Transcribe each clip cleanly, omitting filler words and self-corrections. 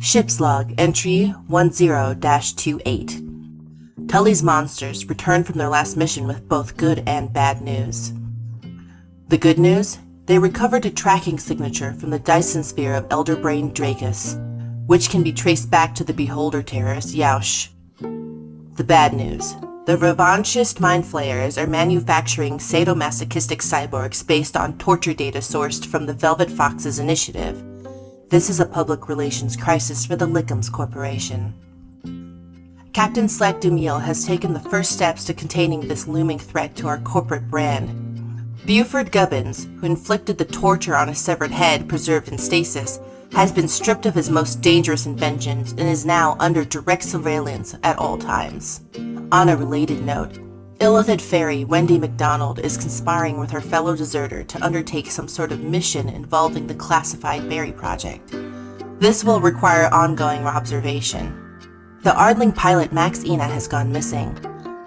Ship's log entry 10-28. Tully's monsters return from their last mission with both good and bad news. The good news? They recovered a tracking signature from the Dyson sphere of Elderbrain Dracus, which can be traced back to the Beholder terrorist Yaush. The bad news. The revanchist mind flayers are manufacturing sadomasochistic cyborgs based on torture data sourced from the Velvet Foxes initiative. This is a public relations crisis for the Lickums Corporation. Captain Slack Dumiel has taken the first steps to containing this looming threat to our corporate brand. Beaufort Gubbins, who inflicted the torture on a severed head preserved in stasis, has been stripped of his most dangerous inventions and is now under direct surveillance at all times. On a related note, Illithid fairy Wendy McDonald is conspiring with her fellow deserter to undertake some sort of mission involving the classified Berry Project. This will require ongoing observation. The Ardling pilot Max Ena has gone missing.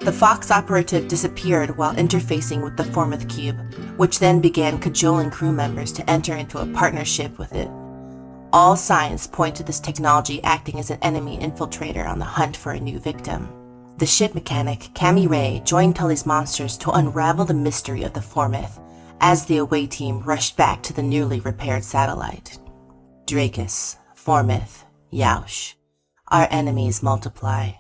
The Fox operative disappeared while interfacing with the Formith Cube, which then began cajoling crew members to enter into a partnership with it. All signs point to this technology acting as an enemy infiltrator on the hunt for a new victim. The ship mechanic, Cammy Ray, joined Tully's monsters to unravel the mystery of the Formith as the away team rushed back to the newly repaired satellite. Dracus, Formith, Yaush. Our enemies multiply.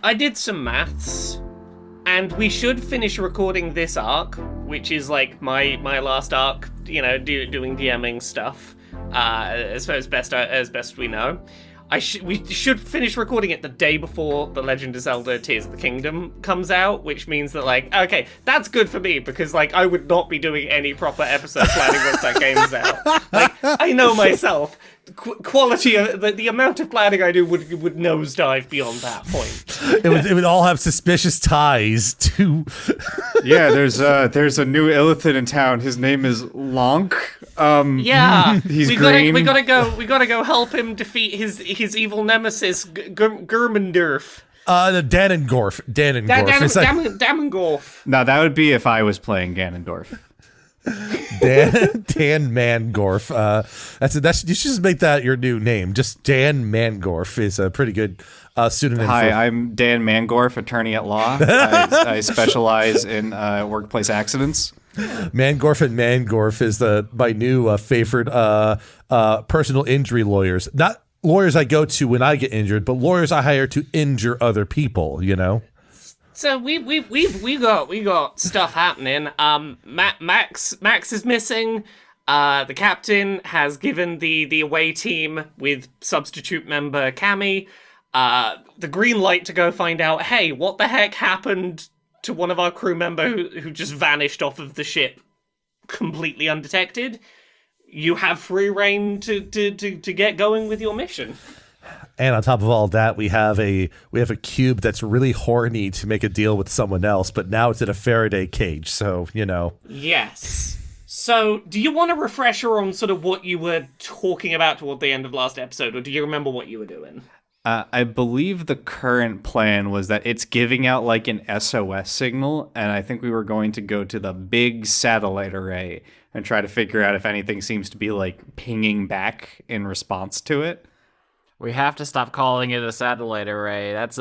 I did some maths, and we should finish recording this arc, which is like my last arc, doing DMing stuff, as best we know. We should finish recording it the day before The Legend of Zelda Tears of the Kingdom comes out, which means that, okay, that's good for me, because, I would not be doing any proper episode planning once that game's out. I know myself. Quality of the amount of planning I do would nosedive beyond that point. It would all have suspicious ties to. Yeah, there's a new Illithid in town. His name is Lonk. Yeah, he's green. We gotta go help him defeat his evil nemesis Gurmendorf. Danengorf. Damengorf. No, that would be if I was playing Ganondorf. Dan Mangorf. You should just make that your new name. Just Dan Mangorf is a pretty good pseudonym. Hi, I'm Dan Mangorf, attorney at law. I specialize in workplace accidents. Mangorf and Mangorf is my new favorite personal injury lawyers. Not lawyers I go to when I get injured, but lawyers I hire to injure other people. So we got stuff happening. Max is missing. The captain has given the away team with substitute member Cammy the green light to go find out, hey, what the heck happened to one of our crew member who just vanished off of the ship completely undetected. You have free reign to get going with your mission. And on top of all that, we have a cube that's really horny to make a deal with someone else, but now it's in a Faraday cage, so, Yes. So, do you want a refresher on sort of what you were talking about toward the end of last episode, or do you remember what you were doing? I believe the current plan was that it's giving out an SOS signal, and I think we were going to go to the big satellite array and try to figure out if anything seems to be pinging back in response to it. We have to stop calling it a satellite array. That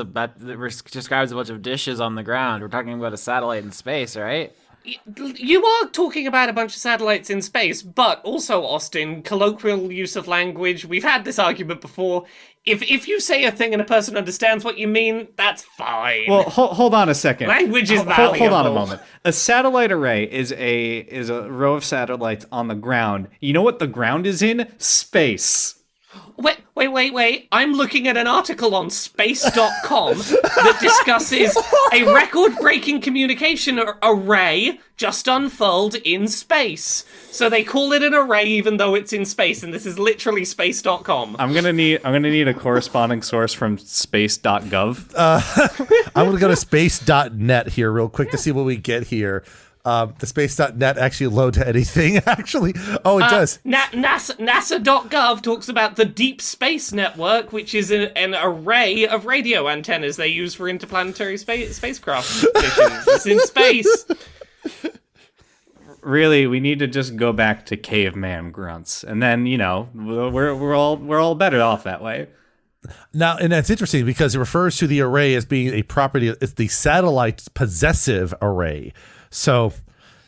describes a bunch of dishes on the ground. We're talking about a satellite in space, right? You are talking about a bunch of satellites in space, but also, Austin, colloquial use of language. We've had this argument before. If you say a thing and a person understands what you mean, that's fine. Well, hold on a second. Language is valuable. Hold on a moment. A satellite array is a row of satellites on the ground. You know what the ground is in? Space. Wait. I'm looking at an article on space.com that discusses a record-breaking communication array just unfurled in space. So they call it an array even though it's in space, and this is literally space.com. I'm gonna need a corresponding source from space.gov. I'm going to go to space.net here real quick to see what we get here. The space.net actually load to anything, actually. Oh, it does. NASA.gov talks about the Deep Space Network, which is an array of radio antennas they use for interplanetary spacecraft missions. It's in space. Really, we need to just go back to caveman grunts, and then we're all better off that way. Now, and that's interesting because it refers to the array as being a property. It's the satellite possessive array. So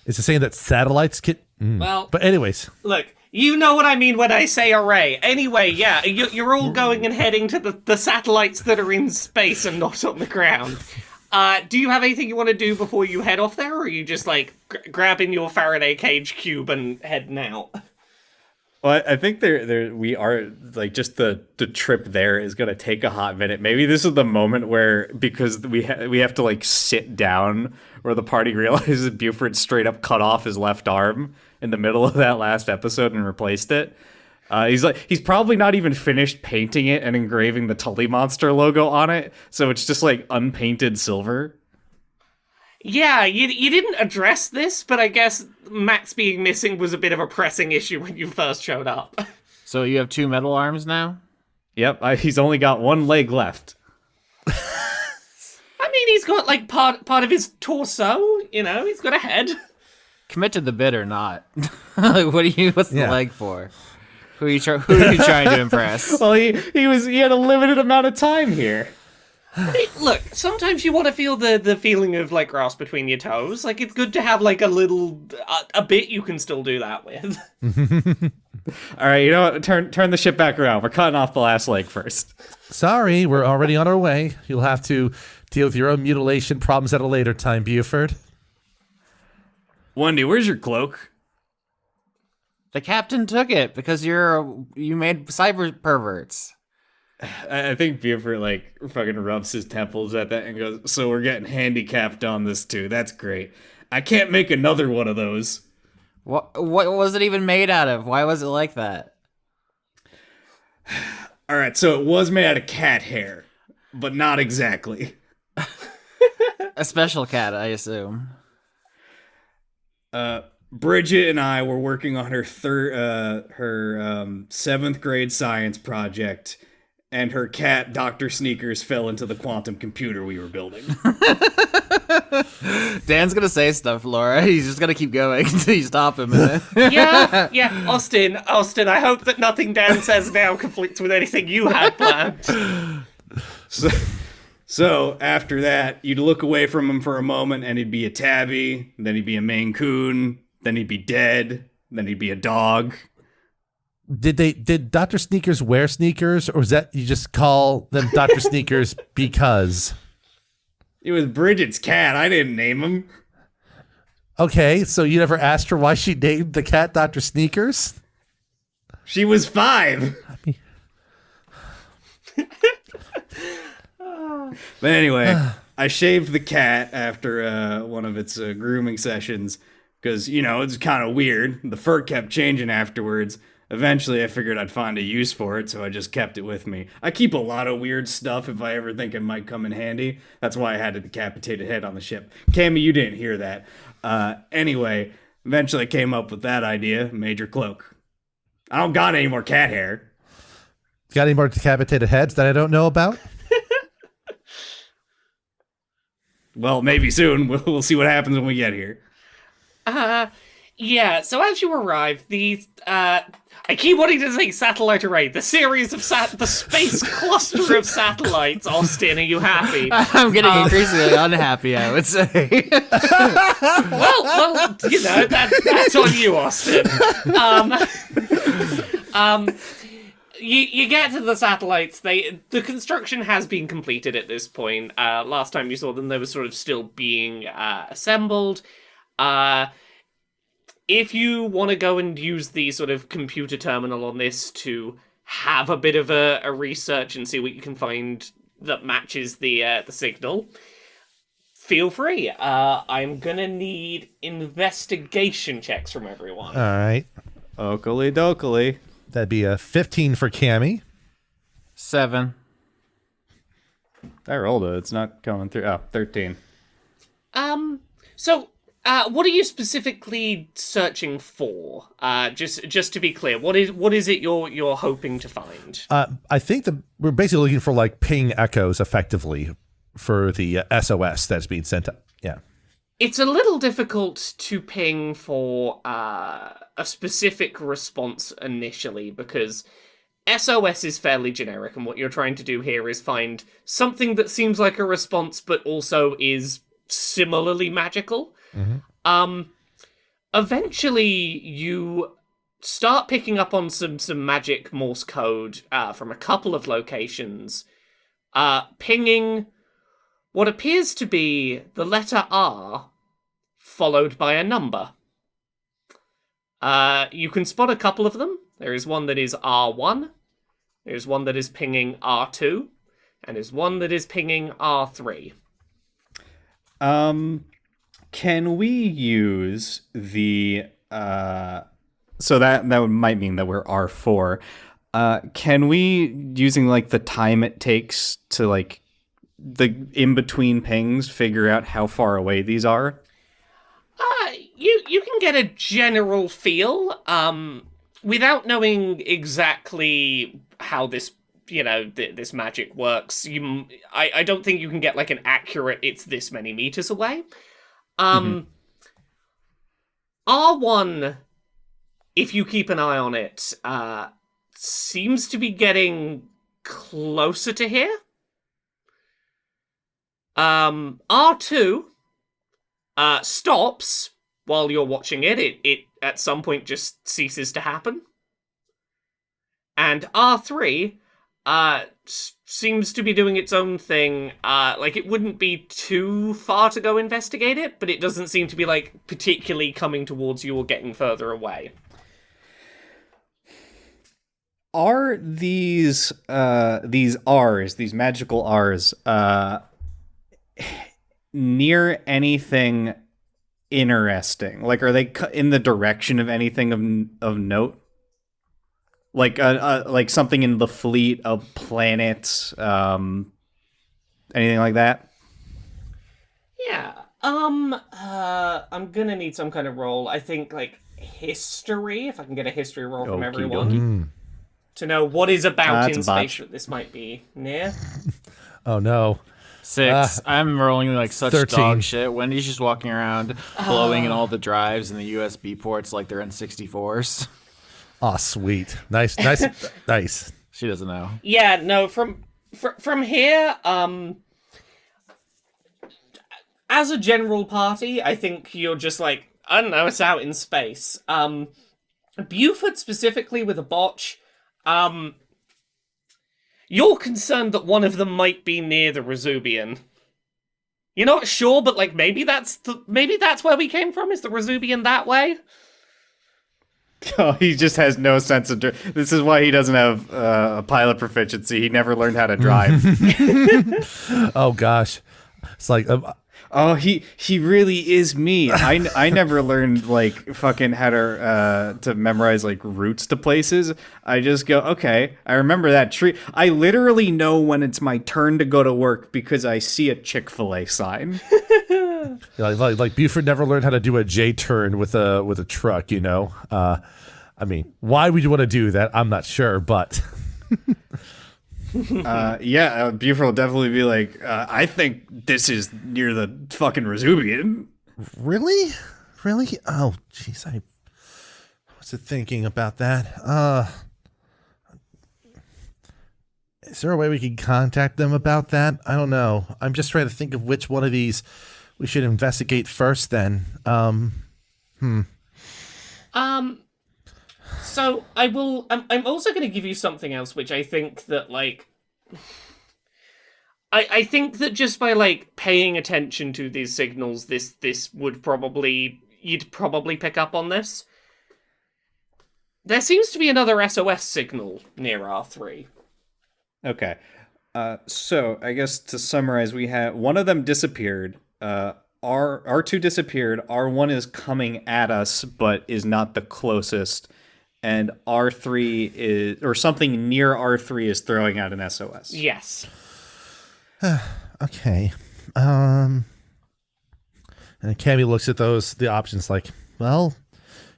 it's saying that satellites can. Well, but anyways, look, you know what I mean when I say array. Anyway, yeah, you're all going and heading to the satellites that are in space and not on the ground. Do you have anything you want to do before you head off there, or are you just like grabbing your Faraday cage cube and heading out? Well, I think we are like just the trip there is gonna take a hot minute. Maybe this is the moment where, because we have to like sit down, where the party realizes Beaufort straight up cut off his left arm in the middle of that last episode and replaced it. He's probably not even finished painting it and engraving the Tully Monster logo on it, so it's just like unpainted silver. Yeah, you didn't address this, but I guess Max being missing was a bit of a pressing issue when you first showed up. So you have 2 metal arms now? Yep, he's only got 1 leg left. I mean, he's got like part of his torso, he's got a head. Commit to the bit or not? What's the leg for? Who are you trying to impress? Well, he had a limited amount of time here. Look, sometimes you want to feel the feeling of like grass between your toes. Like, it's good to have like a bit you can still do that with. All right, you know what? Turn the ship back around. We're cutting off the last leg first. sorry, we're already on our way. You'll have to deal with your own mutilation problems at a later time, Beaufort. Wendy, where's your cloak? The captain took it because you made cyber perverts. I think Beaufort like fucking rubs his temples at that and goes, "So we're getting handicapped on this too. That's great. I can't make another one of those." What was it even made out of? Why was it like that? All right, so it was made out of cat hair, but not exactly. A special cat, I assume. Bridget and I were working on her 7th grade science project, and her cat, Dr. Sneakers, fell into the quantum computer we were building. Dan's gonna say stuff, Laura. He's just gonna keep going until you stop him. Yeah, Austin, I hope that nothing Dan says now conflicts with anything you had planned. So after that, you'd look away from him for a moment, and he'd be a tabby, then he'd be a Maine Coon, then he'd be dead, then he'd be a dog. Did Dr. Sneakers wear sneakers, or was that you just call them Dr. Sneakers because? It was Bridget's cat. I didn't name him. Okay, so you never asked her why she named the cat Dr. Sneakers? She was 5. But anyway, I shaved the cat after one of its grooming sessions because, it's kind of weird. The fur kept changing afterwards. Eventually, I figured I'd find a use for it, so I just kept it with me. I keep a lot of weird stuff if I ever think it might come in handy. That's why I had a decapitated head on the ship. Cammy, you didn't hear that. Anyway, eventually I came up with that idea, Major Cloak. I don't got any more cat hair. Got any more decapitated heads that I don't know about? Well, maybe soon. We'll see what happens when we get here. Yeah, so as you arrive, I keep wanting to say satellite array, the series of the space cluster of satellites. Austin, are you happy? I'm getting increasingly unhappy, I would say. well, that's on you, Austin. You get to the satellites. The construction has been completed at this point. Last time you saw them, they were sort of still being assembled. If you want to go and use the sort of computer terminal on this to have a bit of a research and see what you can find that matches the signal, feel free. I'm gonna need investigation checks from everyone. All right. Oakley dokley. That'd be a 15 for Cammy. 7. I rolled it. It's not coming through. Oh, 13. So, what are you specifically searching for? Just to be clear, what is it you're hoping to find? I think that we're basically looking for like ping echoes effectively for the SOS that's being sent up. Yeah. It's a little difficult to ping for a specific response initially because SOS is fairly generic, and what you're trying to do here is find something that seems like a response but also is similarly magical. Eventually you start picking up on some magic Morse code from a couple of locations, pinging what appears to be the letter R followed by a number. You can spot a couple of them. There is one that is R1, there's one that is pinging R2, and there's one that is pinging R3. Can we use the so that might mean that we're R4. Can we, using like the time it takes to like the in between pings, figure out how far away these are? You can get a general feel without knowing exactly how this this magic works. I don't think you can get like an accurate it's this many meters away. R1, if you keep an eye on it, seems to be getting closer to here. R2 stops while you're watching it. It at some point just ceases to happen. And R3 seems to be doing its own thing. Like, it wouldn't be too far to go investigate it, but it doesn't seem to be, like, particularly coming towards you or getting further away. Are these R's, these magical R's, near anything interesting? Like, are they in the direction of anything of note? Like something in the fleet of planets, anything like that? Yeah. I'm gonna need some kind of roll. I think like history, if I can get a history roll from everyone. To know what is about in space that this might be near. Oh no. 6. I'm rolling like such 13. dog shit. Wendy's just walking around blowing in all the drives and the USB ports like they're in 64s. Oh, sweet. Nice. She doesn't know. Yeah, no, from here, as a general party, I think you're just like, I don't know, it's out in space. Beaufort specifically with a botch, you're concerned that one of them might be near the Resubian. You're not sure, but like maybe that's where we came from. Is the Resubian that way? Oh, he just has no sense of... This is why he doesn't have a pilot proficiency. He never learned how to drive. Oh, gosh. It's like... oh, he really is me. I never learned, like, fucking how to memorize, like, routes to places. I just go, okay, I remember that tree. I literally know when it's my turn to go to work because I see a Chick-fil-A sign. like Beaufort never learned how to do a J-turn with a truck, you know? I mean, why would you want to do that? I'm not sure, but... yeah, Beaufort will definitely be like, I think this is near the fucking Resubian. Really? Oh, jeez, I wasn't thinking about that. Is there a way we can contact them about that? I don't know. I'm just trying to think of which one of these we should investigate first then. So I will. I'm also going to give you something else, which I think that like. I think that just by like paying attention to these signals, this would probably you'd probably pick up on this. There seems to be another SOS signal near R3. Okay. So I guess to summarize, we have one of them disappeared. R2 disappeared. R1 is coming at us, but is not the closest. And R3 is, or something near R3 is throwing out an SOS. Yes. Okay. And Cammy looks at the options like, well,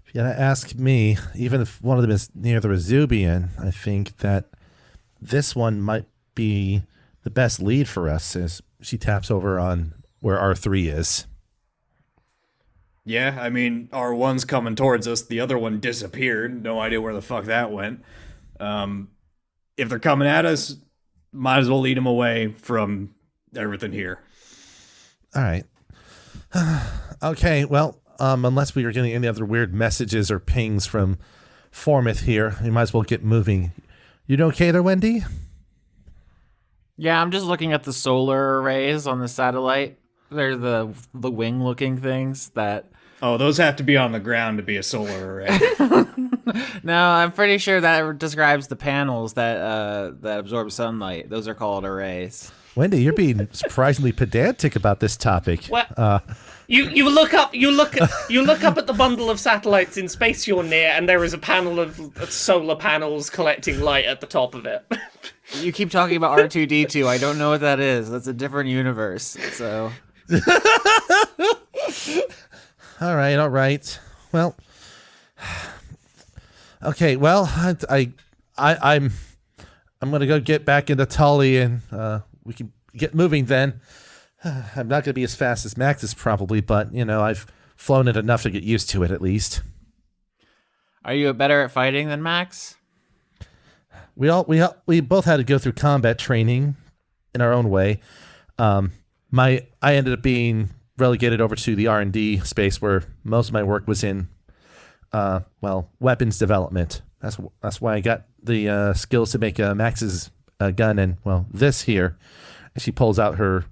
if you gotta ask me, even if one of them is near the Rezubian, I think that this one might be the best lead for us, as she taps over on where R3 is. Yeah, I mean, R1's coming towards us. The other one disappeared. No idea where the fuck that went. If they're coming at us, might as well lead them away from everything here. All right. Okay, well, unless we are getting any other weird messages or pings from Formith here, we might as well get moving. You okay there, Wendy? Yeah, I'm just looking at the solar arrays on the satellite. They're the wing-looking things that... Oh, those have to be on the ground to be a solar array. No, I'm pretty sure that describes the panels that absorb sunlight. Those are called arrays. Wendy, you're being surprisingly pedantic about this topic. Well, you look up at the bundle of satellites in space you're near, and there is a panel of solar panels collecting light at the top of it. You keep talking about R2-D2. I don't know what that is. That's a different universe. So. All right. Well, okay. Well, I'm gonna go get back into Tully, and we can get moving then. I'm not gonna be as fast as Max is probably, but I've flown it enough to get used to it at least. Are you better at fighting than Max? We both had to go through combat training in our own way. I ended up being relegated over to the R&D space where most of my work was in, weapons development. That's why I got the skills to make Max's gun and, this here. And she pulls out her,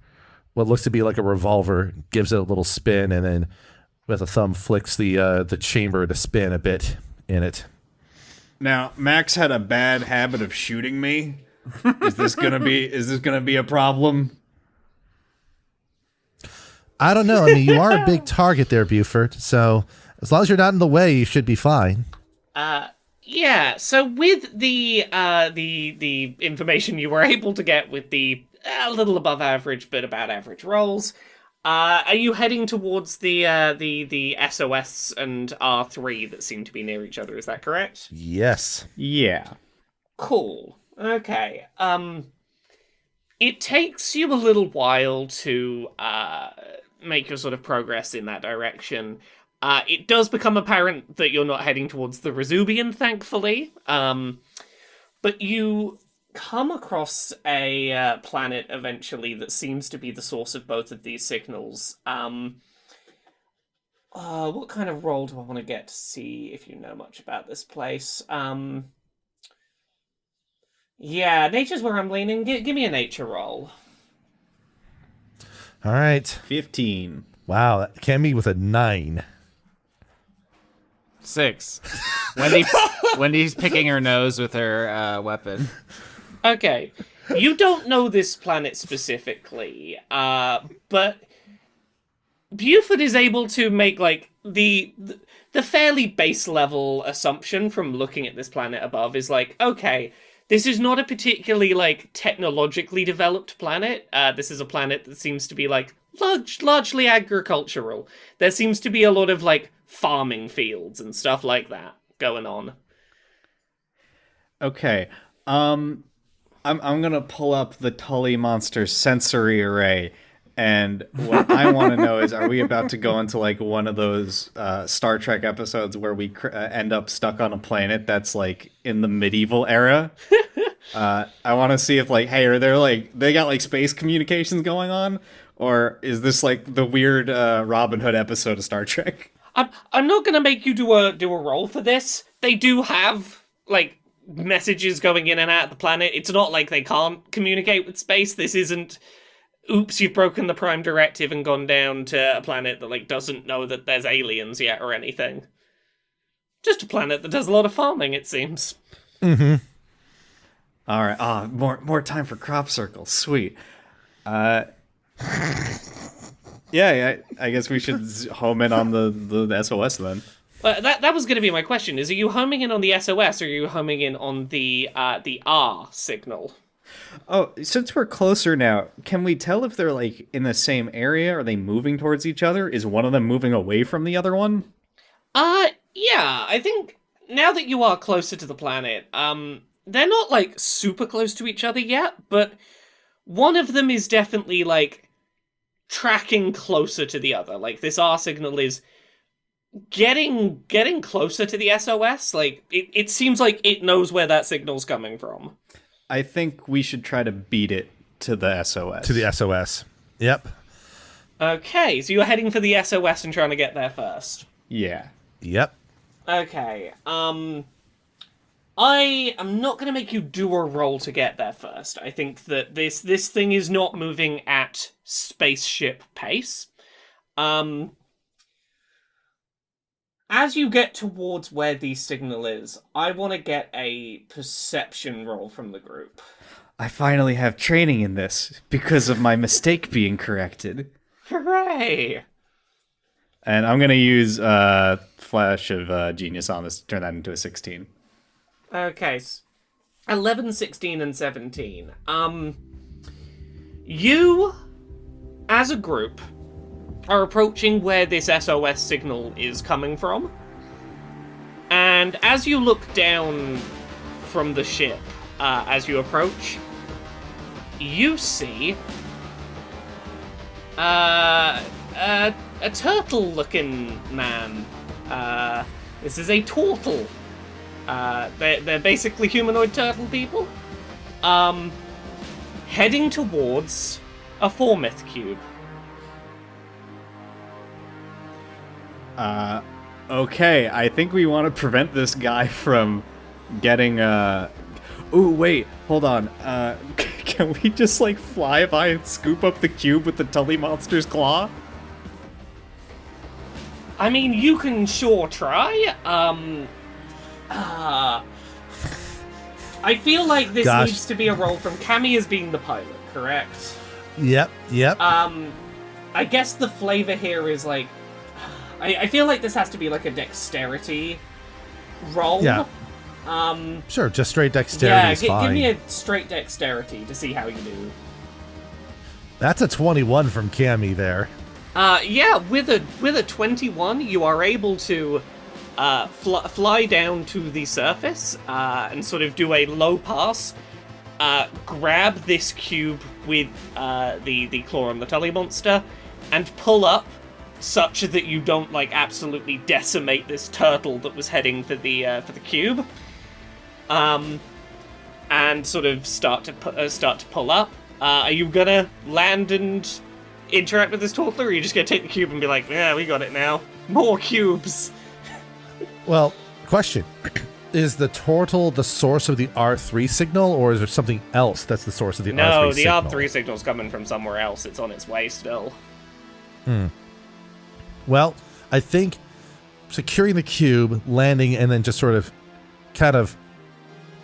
what looks to be like a revolver, gives it a little spin, and then with a thumb flicks the chamber to spin a bit in it. Now, Max had a bad habit of shooting me. Is this gonna be a problem? I don't know. I mean, you are a big target there, Beaufort. So as long as you're not in the way, you should be fine. Yeah. So with the information you were able to get with the a little above average but about average rolls, are you heading towards the SOS and R3 that seem to be near each other? Is that correct? Yes. Yeah. Cool. Okay. It takes you a little while to make your sort of progress in that direction. It does become apparent that you're not heading towards the Rezubian, thankfully. But you come across a planet eventually that seems to be the source of both of these signals. What kind of roll do I want to get to see if you know much about this place? Yeah, nature's where I'm leaning. Give me a nature roll. All right. 15. Wow. Cammy with a 9. 6. Wendy's picking her nose with her weapon. Okay. You don't know this planet specifically, but Beaufort is able to make, like, the fairly base level assumption from looking at this planet above is like, okay, this is not a particularly, like, technologically developed planet. This is a planet that seems to be, like, largely agricultural. There seems to be a lot of, like, farming fields and stuff like that going on. Okay. I'm gonna pull up the Tully Monster sensory array, and what I want to know is, are we about to go into like one of those Star Trek episodes where we end up stuck on a planet that's like in the medieval era? I want to see if like, hey, are there like they got like space communications going on, or is this like the weird Robin Hood episode of Star Trek? I'm not gonna make you do a roll for this. They do have like messages going in and out of the planet. It's not like they can't communicate with space. This isn't, oops, you've broken the Prime Directive and gone down to a planet that like doesn't know that there's aliens yet or anything. Just a planet that does a lot of farming, it seems. Mm-hmm. All right. More time for crop circles. Sweet. Yeah, I guess we should home in on the SOS then. That was going to be my question. Are you homing in on the SOS, or are you homing in on the R signal? Oh, since we're closer now, can we tell if they're like in the same area? Are they moving towards each other? Is one of them moving away from the other one? Yeah, I think now that you are closer to the planet, they're not like super close to each other yet, but one of them is definitely like tracking closer to the other. Like this R signal is getting closer to the SOS. Like it seems like it knows where that signal's coming from. I think we should try to beat it to the SOS. To the SOS. Yep. Okay, so you're heading for the SOS and trying to get there first. Yeah. Yep. Okay, I am not going to make you do a roll to get there first. I think that this thing is not moving at spaceship pace. As you get towards where the signal is, I want to get a perception roll from the group. I finally have training in this because of my mistake being corrected. Hooray! And I'm going to use Flash of Genius on this to turn that into a 16. Okay, 11, 16, and 17. You, as a group, are approaching where this SOS signal is coming from. And as you look down from the ship, as you approach, you see a turtle-looking man. This is a turtle. They're basically humanoid turtle people. Heading towards a 4-myth cube. Okay, I think we want to prevent this guy from getting, Ooh, wait, hold on. Can we just, like, fly by and scoop up the cube with the Tully Monster's claw? I mean, you can sure try. I feel like this needs to be a roll from Cammy as being the pilot, correct? Yep. I guess the flavor here is, like, I feel like this has to be like a dexterity roll. Yeah. Sure, just straight dexterity is fine. Give me a straight dexterity to see how you do. That's a 21 from Cammy there. Yeah, with a 21, you are able to fly down to the surface and sort of do a low pass, grab this cube with the claw on the Tully monster, and pull up such that you don't like absolutely decimate this turtle that was heading for the cube, and sort of start to pull up. Are you gonna land and interact with this turtle, or are you just gonna take the cube and be like, yeah, we got it now, more cubes? Well, question. Is the turtle the source of the R3 signal, or is there something else that's the source of the R3 signal? No, the R3 signal's coming from somewhere else. It's on its way still. Well, I think securing the cube, landing, and then just sort of kind of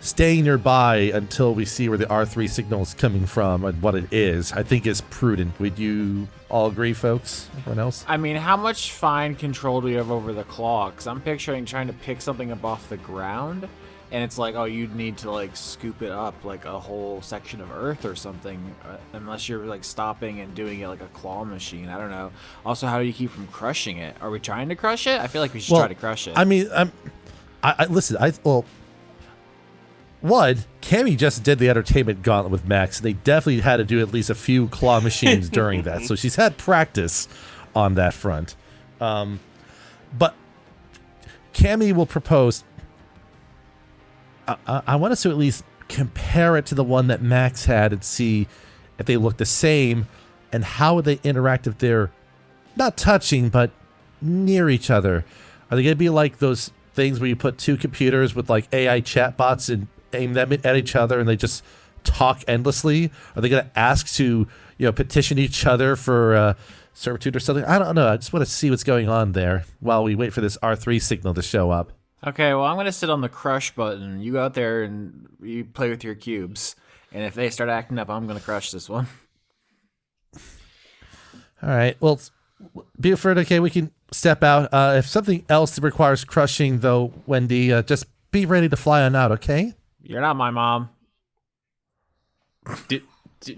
staying nearby until we see where the R3 signal is coming from and what it is, I think is prudent. Would you all agree, folks? Everyone else? I mean, how much fine control do we have over the claw? Because I'm picturing trying to pick something up off the ground, and it's like, oh, you'd need to, like, scoop it up, like, a whole section of earth or something, unless you're, like, stopping and doing it like a claw machine. I don't know. Also, how do you keep from crushing it? Are we trying to crush it? I feel like we should try to crush it. I mean, Cammy just did the entertainment gauntlet with Max, and they definitely had to do at least a few claw machines during that, so she's had practice on that front. But Cammy will propose, I want us to at least compare it to the one that Max had and see if they look the same, and how would they interact if they're not touching, but near each other. Are they going to be like those things where you put two computers with like AI chatbots and aim them at each other and they just talk endlessly? Are they going to ask to, petition each other for servitude or something? I don't know. I just want to see what's going on there while we wait for this R3 signal to show up. Okay, well, I'm going to sit on the crush button. You go out there and you play with your cubes. And if they start acting up, I'm going to crush this one. All right. Well, Beaufort, okay, we can step out. If something else requires crushing, though, Wendy, just be ready to fly on out, okay? You're not my mom. Do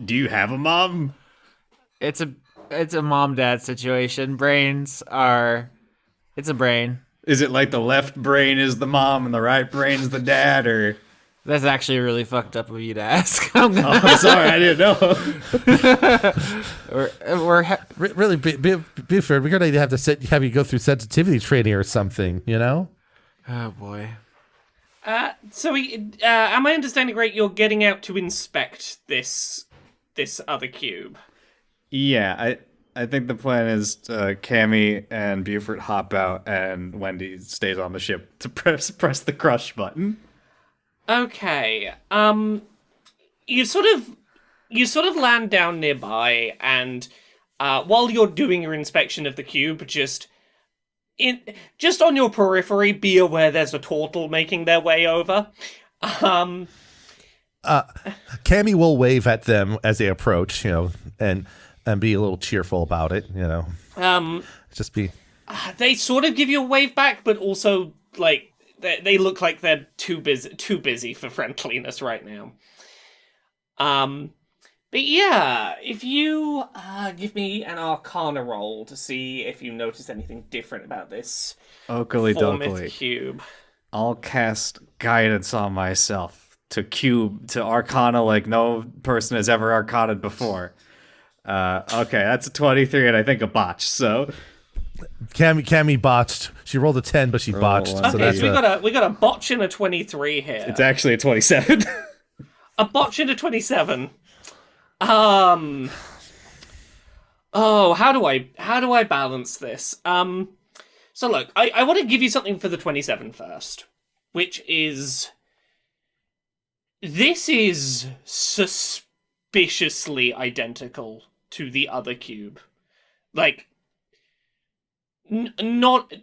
you have a mom? It's a mom-dad situation. It's a brain. Is it like the left brain is the mom and the right brain is the dad, or? That's actually really fucked up of you to ask. I'm sorry, I didn't know. Really, Beaufort, we're going to have to have you go through sensitivity training or something, you know? Oh, boy. So am I understanding right? You're getting out to inspect this other cube. Yeah, I think the plan is Cammy and Beaufort hop out, and Wendy stays on the ship to press the crush button. Okay. You sort of land down nearby, and while you're doing your inspection of the cube, just on your periphery, be aware there's a turtle making their way over. Cammy will wave at them as they approach, you know, and be a little cheerful about it, you know. Just be. They sort of give you a wave back, but also like they look like they're too busy for friendliness right now. But yeah, if you give me an Arcana roll to see if you notice anything different about this Oakley four-myth dokley. cube. I'll cast guidance on myself to Arcana like no person has ever Arcana'd before. Okay, that's a 23 and I think a botch, so... Cammy botched. She rolled a 10, but she botched. one. So Okay, that's so we got a botch and a 23 here. It's actually a 27. A botch and a 27. Oh, how do I balance this? So look, I want to give you something for the 27 first, which is this is suspiciously identical to the other cube. Like, not...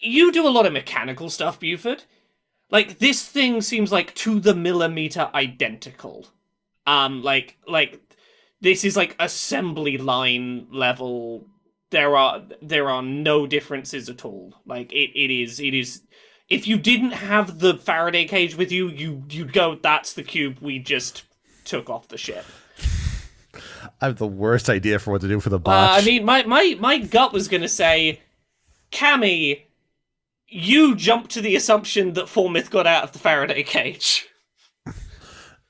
You do a lot of mechanical stuff, Beaufort. Like, this thing seems like to the millimeter identical. Like this is like assembly line level. There are no differences at all. Like it is. If you didn't have the Faraday cage with you, you'd go, that's the cube we just took off the ship. I have the worst idea for what to do for the botch. I mean, my gut was gonna say, Cammy, you jumped to the assumption that Formith got out of the Faraday cage.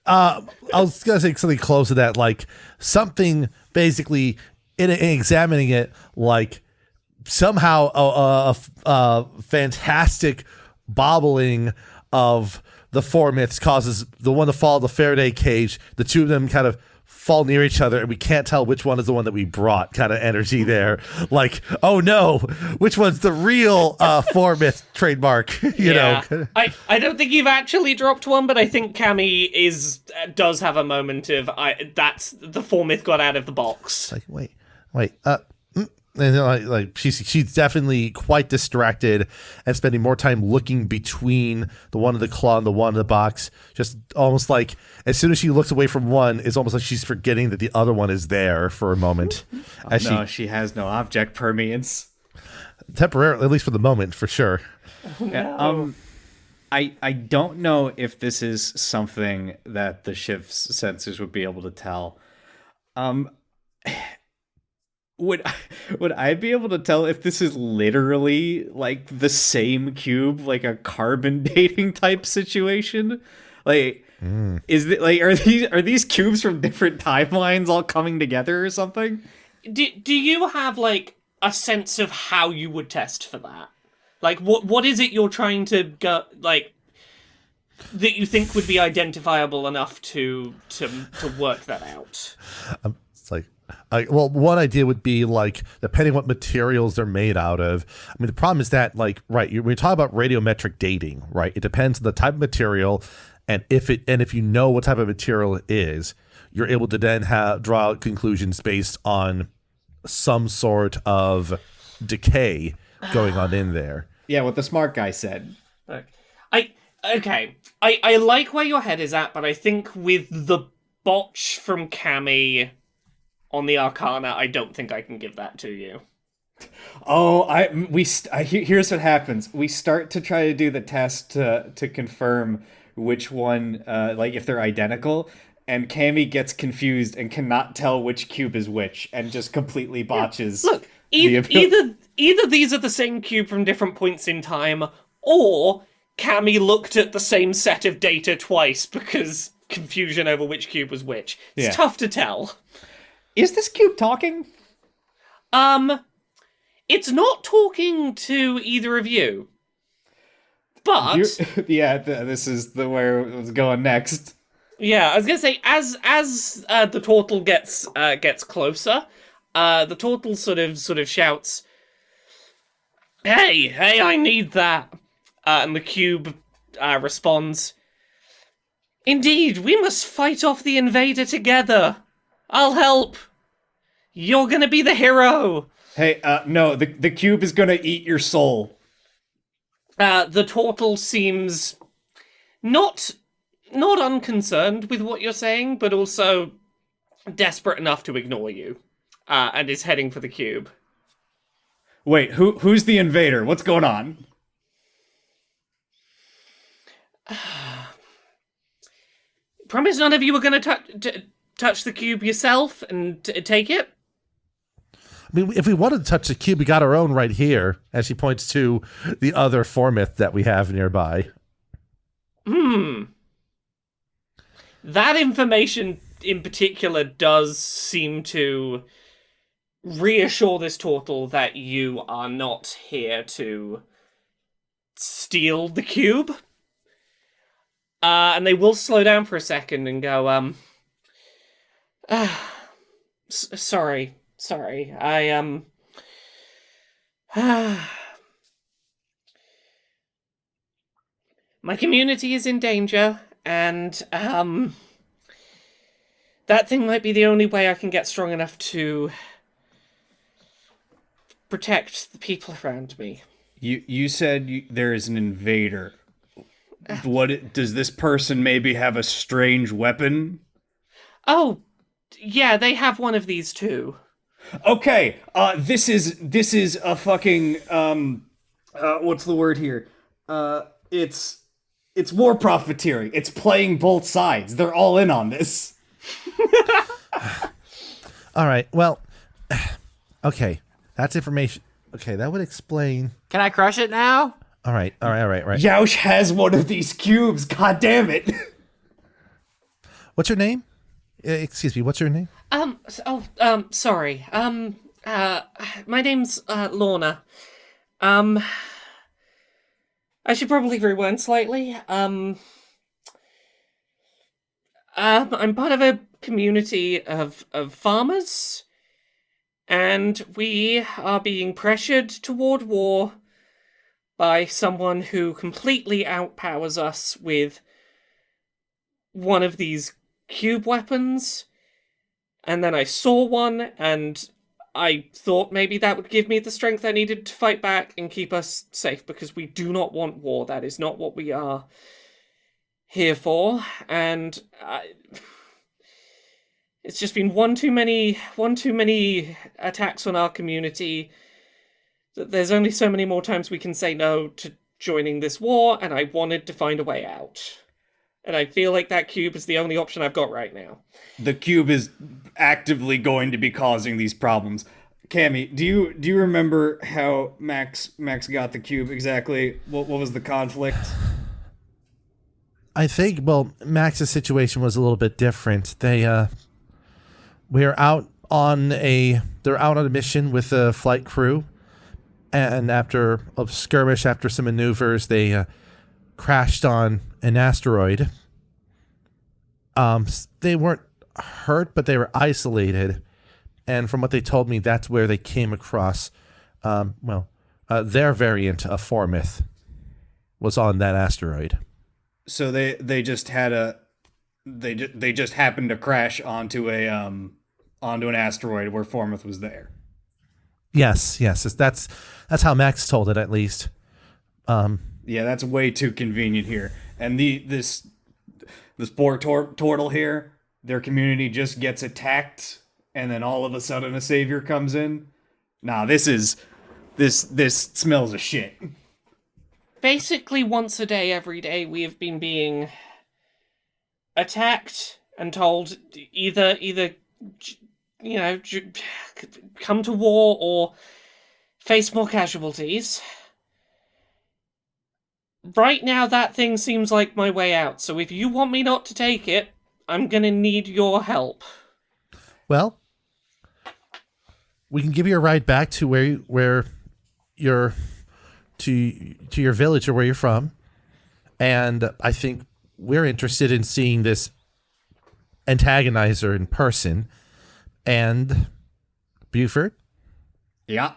I was gonna say something close to that, like something basically in examining it, like somehow a fantastic bobbling of the four myths causes the one to fall the Faraday cage. The two of them kind of fall near each other, and we can't tell which one is the one that we brought. Kind of energy there, like, oh no, which one's the real four myth trademark? You know, I don't think you've actually dropped one, but I think Cammy does have a moment of that's the four myth got out of the box. Like, wait, and like she's definitely quite distracted and spending more time looking between the one in the claw and the one in the box. Just almost like as soon as she looks away from one, it's almost like she's forgetting that the other one is there for a moment. She has no object permanence. Temporarily, at least for the moment, for sure. No. I don't know if this is something that the ship's sensors would be able to tell. Would I be able to tell if this is literally like the same cube, like a carbon dating type situation? Like, is it like are these cubes from different timelines all coming together or something? Do you have like a sense of how you would test for that? Like, what is it you're trying to go like that you think would be identifiable enough to work that out? It's like. Well, one idea would be like depending what materials they're made out of. I mean, the problem is that like when you talk about radiometric dating, right? It depends on the type of material, and if you know what type of material it is, you're able to then draw conclusions based on some sort of decay going on in there. Yeah, what the smart guy said. Look, I like where your head is at, but I think with the botch from Cammy on the Arcana, I don't think I can give that to you. Oh, here's what happens. We start to try to do the test to confirm which one, like if they're identical, and Cammy gets confused and cannot tell which cube is which, and just completely botches. Look, either these are the same cube from different points in time, or Cammy looked at the same set of data twice because confusion over which cube was which. It's tough to tell. Is this cube talking? It's not talking to either of you. But this is where it was going next. Yeah, I was gonna say as the turtle gets closer, the turtle sort of shouts, "Hey, I need that!" And the cube responds, "Indeed, we must fight off the invader together. I'll help. You're gonna be the hero." Hey, no, the cube is gonna eat your soul. The turtle seems not unconcerned with what you're saying, but also desperate enough to ignore you, and is heading for the cube. Wait, who's the invader? What's going on? Promise none of you were going to touch the cube yourself and take it? I mean, if we wanted to touch the cube, we got our own right here, as she points to the other Formith that we have nearby. That information in particular does seem to reassure this turtle that you are not here to steal the cube. And they will slow down for a second and go, sorry, my community is in danger, and, that thing might be the only way I can get strong enough to protect the people around me. You said there is an invader. Does this person maybe have a strange weapon? Oh, yeah, they have one of these too. Okay, this is a fucking what's the word here? It's war profiteering. It's playing both sides. They're all in on this. All right. Well, okay. That's information. Okay, that would explain. Can I crush it now? All right. Yaush has one of these cubes. God damn it. What's your name? Excuse me. What's your name? Sorry. My name's Lorna. I should probably rewind slightly. I'm part of a community of farmers, and we are being pressured toward war by someone who completely outpowers us with one of these cube weapons. And then I saw one, and I thought maybe that would give me the strength I needed to fight back and keep us safe, because we do not want war. That is not what we are here for. And it's just been one too many attacks on our community. There's only so many more times we can say no to joining this war, and I wanted to find a way out. And I feel like that cube is the only option I've got right now. The cube is actively going to be causing these problems. Cammy, do you remember how Max got the cube exactly? What was the conflict? I think, well, Max's situation was a little bit different. They're out on a mission with a flight crew, and after a skirmish, after some maneuvers, they crashed on an asteroid. They weren't hurt, but they were isolated, and from what they told me, that's where they came across. Their variant of Formith was on that asteroid. So they just had they just happened to crash onto an asteroid where Formith was there. Yes, that's how Max told it, at least. Yeah, that's way too convenient here. And this poor turtle here, their community just gets attacked, and then all of a sudden a savior comes in. Nah, this smells of shit. Basically, once a day, every day, we have been being attacked and told either come to war or face more casualties. Right now, that thing seems like my way out, so if you want me not to take it, I'm gonna need your help. Well, we can give you a ride back to where you're to your village or where you're from, and I think we're interested in seeing this antagonizer in person. And Beaufort, Yeah.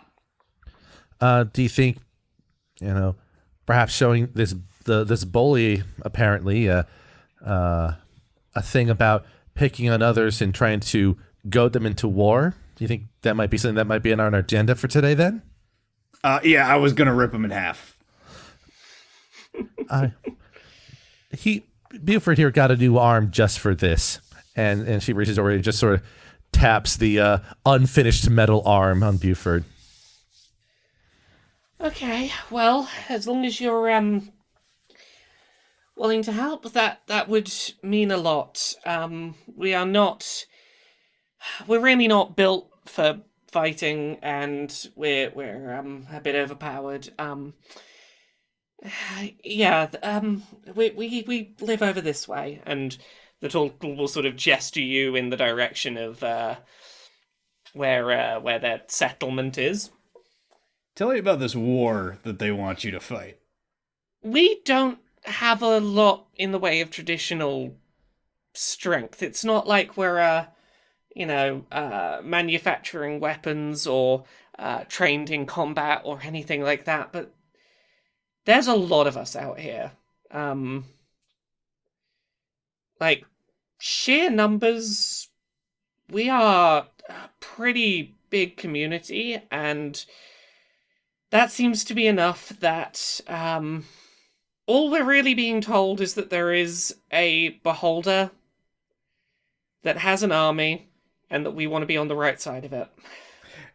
do you think, perhaps showing this bully apparently a thing about picking on others and trying to goad them into war? Do you think that might be something that might be on our agenda for today then? Yeah, I was gonna rip him in half. Beaufort here got a new arm just for this, and she reaches over and just sort of taps the unfinished metal arm on Beaufort. Okay, well, as long as you're willing to help, that would mean a lot. We're really not built for fighting, and we're a bit overpowered. We live over this way, and the turtle will sort of gesture you in the direction of where their settlement is. Tell me about this war that they want you to fight. We don't have a lot in the way of traditional strength. It's not like we're manufacturing weapons or trained in combat or anything like that, but there's a lot of us out here. Like, sheer numbers, we are a pretty big community, and that seems to be enough that all we're really being told is that there is a beholder that has an army, and that we want to be on the right side of it.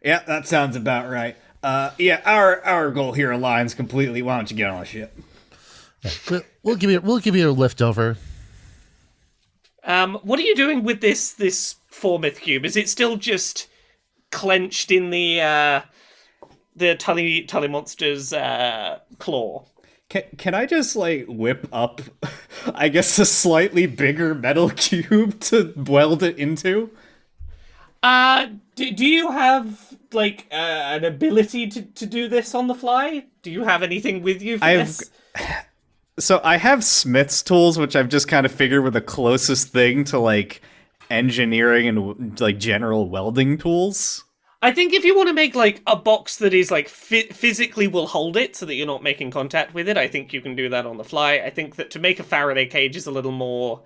Yeah, that sounds about right. Our goal here aligns completely. Why don't you get on the ship? We'll give you a lift over. What are you doing with this Formith cube? Is it still just clenched in the Tully Monster's claw? Can I just whip up, I guess, a slightly bigger metal cube to weld it into? Do you have an ability to do this on the fly? Do you have anything with you for this? So I have Smith's tools, which I've just kind of figured were the closest thing to engineering and general welding tools. I think if you want to make a box that is physically will hold it so that you're not making contact with it, I think you can do that on the fly. I think that to make a Faraday cage is a little more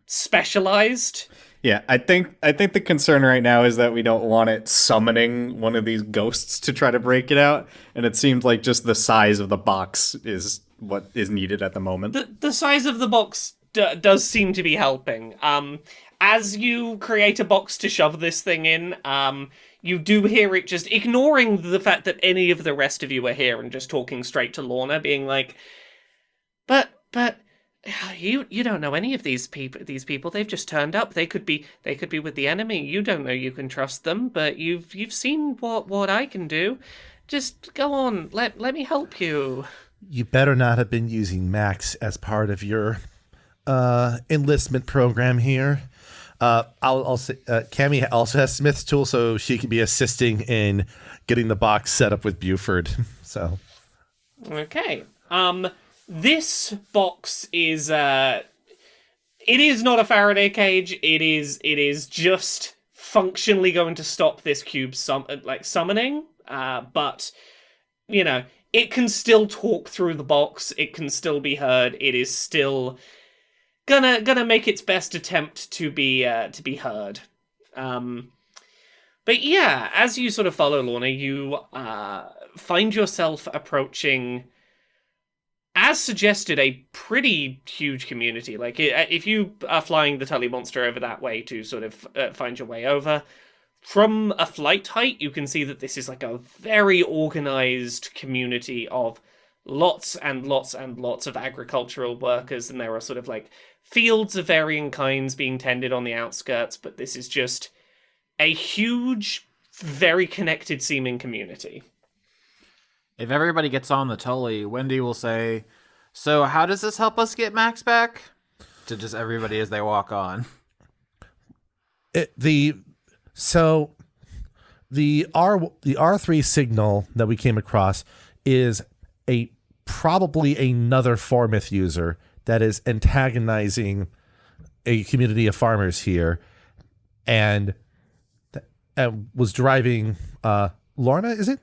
specialized. Yeah, I think the concern right now is that we don't want it summoning one of these ghosts to try to break it out, and it seems like just the size of the box is what is needed at the moment. The size of the box does seem to be helping. As you create a box to shove this thing in, you do hear it just ignoring the fact that any of the rest of you are here and just talking straight to Lorna, being like, but you don't know any of these people. They've just turned up. They could be with the enemy. You don't know you can trust them, but you've seen what I can do. Just go on. Let me help you. You better not have been using Max as part of your enlistment program here. I'll say Cammy also has Smith's tool, so she can be assisting in getting the box set up with Beaufort. So, okay. This box is it is not a Faraday cage. It is just functionally going to stop this cube summoning. But it can still talk through the box. It can still be heard. It is still gonna make its best attempt to be heard. But yeah, as you sort of follow Lorna, you find yourself approaching as suggested, a pretty huge community. Like, if you are flying the Tully Monster over that way to sort of find your way over, from a flight height, you can see that this is like a very organized community of lots and lots and lots of agricultural workers, and there are sort of like fields of varying kinds being tended on the outskirts, but this is just a huge, very connected seeming community. If everybody gets on the Tully, Wendy will say, "So how does this help us get Max back?" To just everybody as they walk on. The R3 signal that we came across is probably another Formith user that is antagonizing a community of farmers here, and was driving Lorna, is it?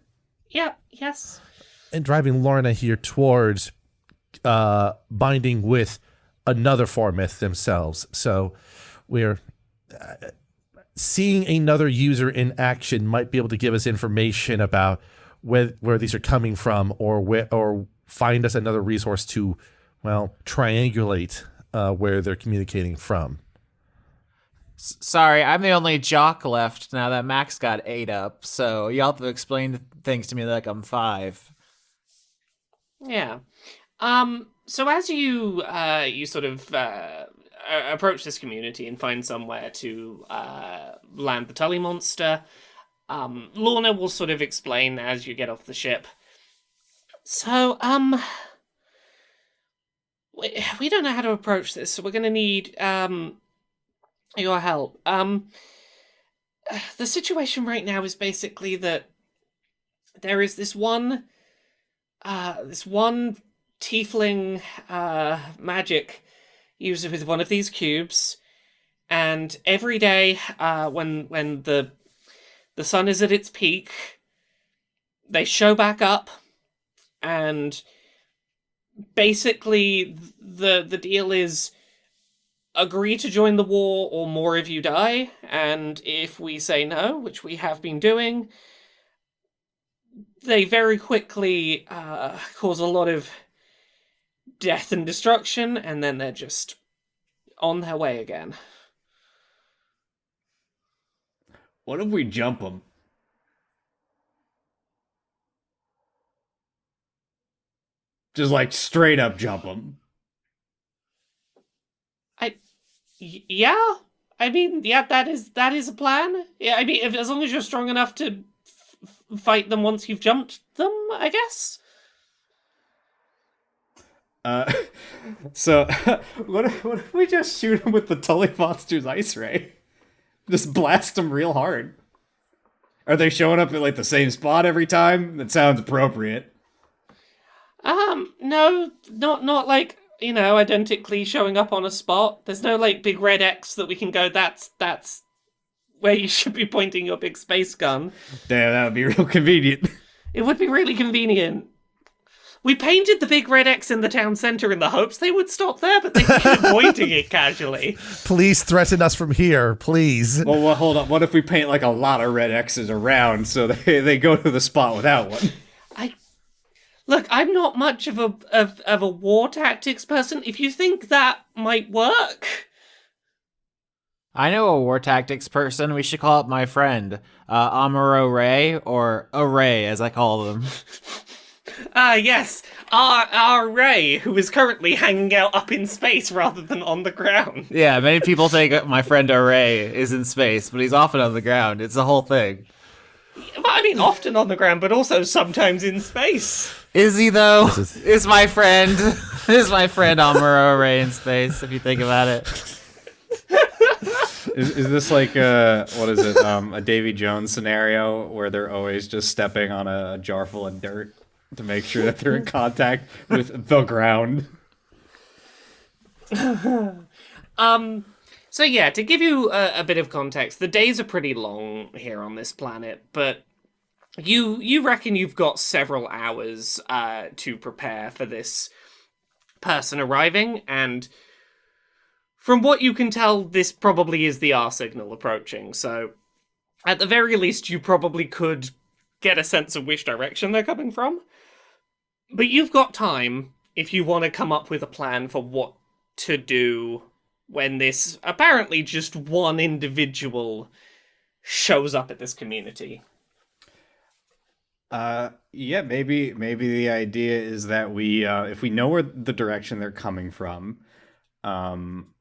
Yeah, yes. And driving Lorna here towards binding with another Formith themselves. So we're seeing another user in action might be able to give us information about where these are coming from, or find us another resource to, well, triangulate where they're communicating from. Sorry, I'm the only jock left now that Max got 8 up, so y'all have to explain things to me like I'm 5. Yeah. So as you sort of approach this community and find somewhere to land the Tully Monster, Lorna will sort of explain as you get off the ship. So, we don't know how to approach this, so we're going to need your help. The situation right now is basically that there is this one tiefling magic user with one of these cubes, and every day when the sun is at its peak, they show back up, and basically the deal is agree to join the war or more of you die, and if we say no, which we have been doing, they very quickly cause a lot of death and destruction, and then they're just on their way again. What if we jump them? Just like straight up jump them. Yeah, I mean, yeah, that is a plan. Yeah, I mean, as long as you're strong enough to fight them once you've jumped them, I guess. So what if we just shoot them with the Tully Monster's ice ray? Just blast them real hard. Are they showing up at like the same spot every time? That sounds appropriate. No, not like, identically showing up on a spot. There's no like big red X that we can go, that's where you should be pointing your big space gun. Damn, that would be real convenient. It would be really convenient. We painted the big red X in the town center in the hopes they would stop there, but they keep avoiding it casually. Please threaten us from here, please. Well, hold on. What if we paint like a lot of red X's around so they go to the spot without one? Look, I'm not much of a war tactics person. If you think that might work, I know a war tactics person. We should call up my friend, Amuro Ray, or Array, as I call them. Yes, our Ray, who is currently hanging out up in space rather than on the ground. Yeah, many people think my friend Array is in space, but he's often on the ground. It's a whole thing. I mean, often on the ground, but also sometimes in space. Is he, though? Is my friend Amuro Ray in space, if you think about it? Is this like a Davy Jones scenario where they're always just stepping on a jar full of dirt to make sure that they're in contact with the ground? So yeah, to give you a bit of context, the days are pretty long here on this planet, but you reckon you've got several hours to prepare for this person arriving, and from what you can tell, this probably is the R signal approaching, so at the very least you probably could get a sense of which direction they're coming from. But you've got time if you want to come up with a plan for what to do when this apparently just one individual shows up at this community. Yeah, maybe the idea is that we, if we know where the direction they're coming from,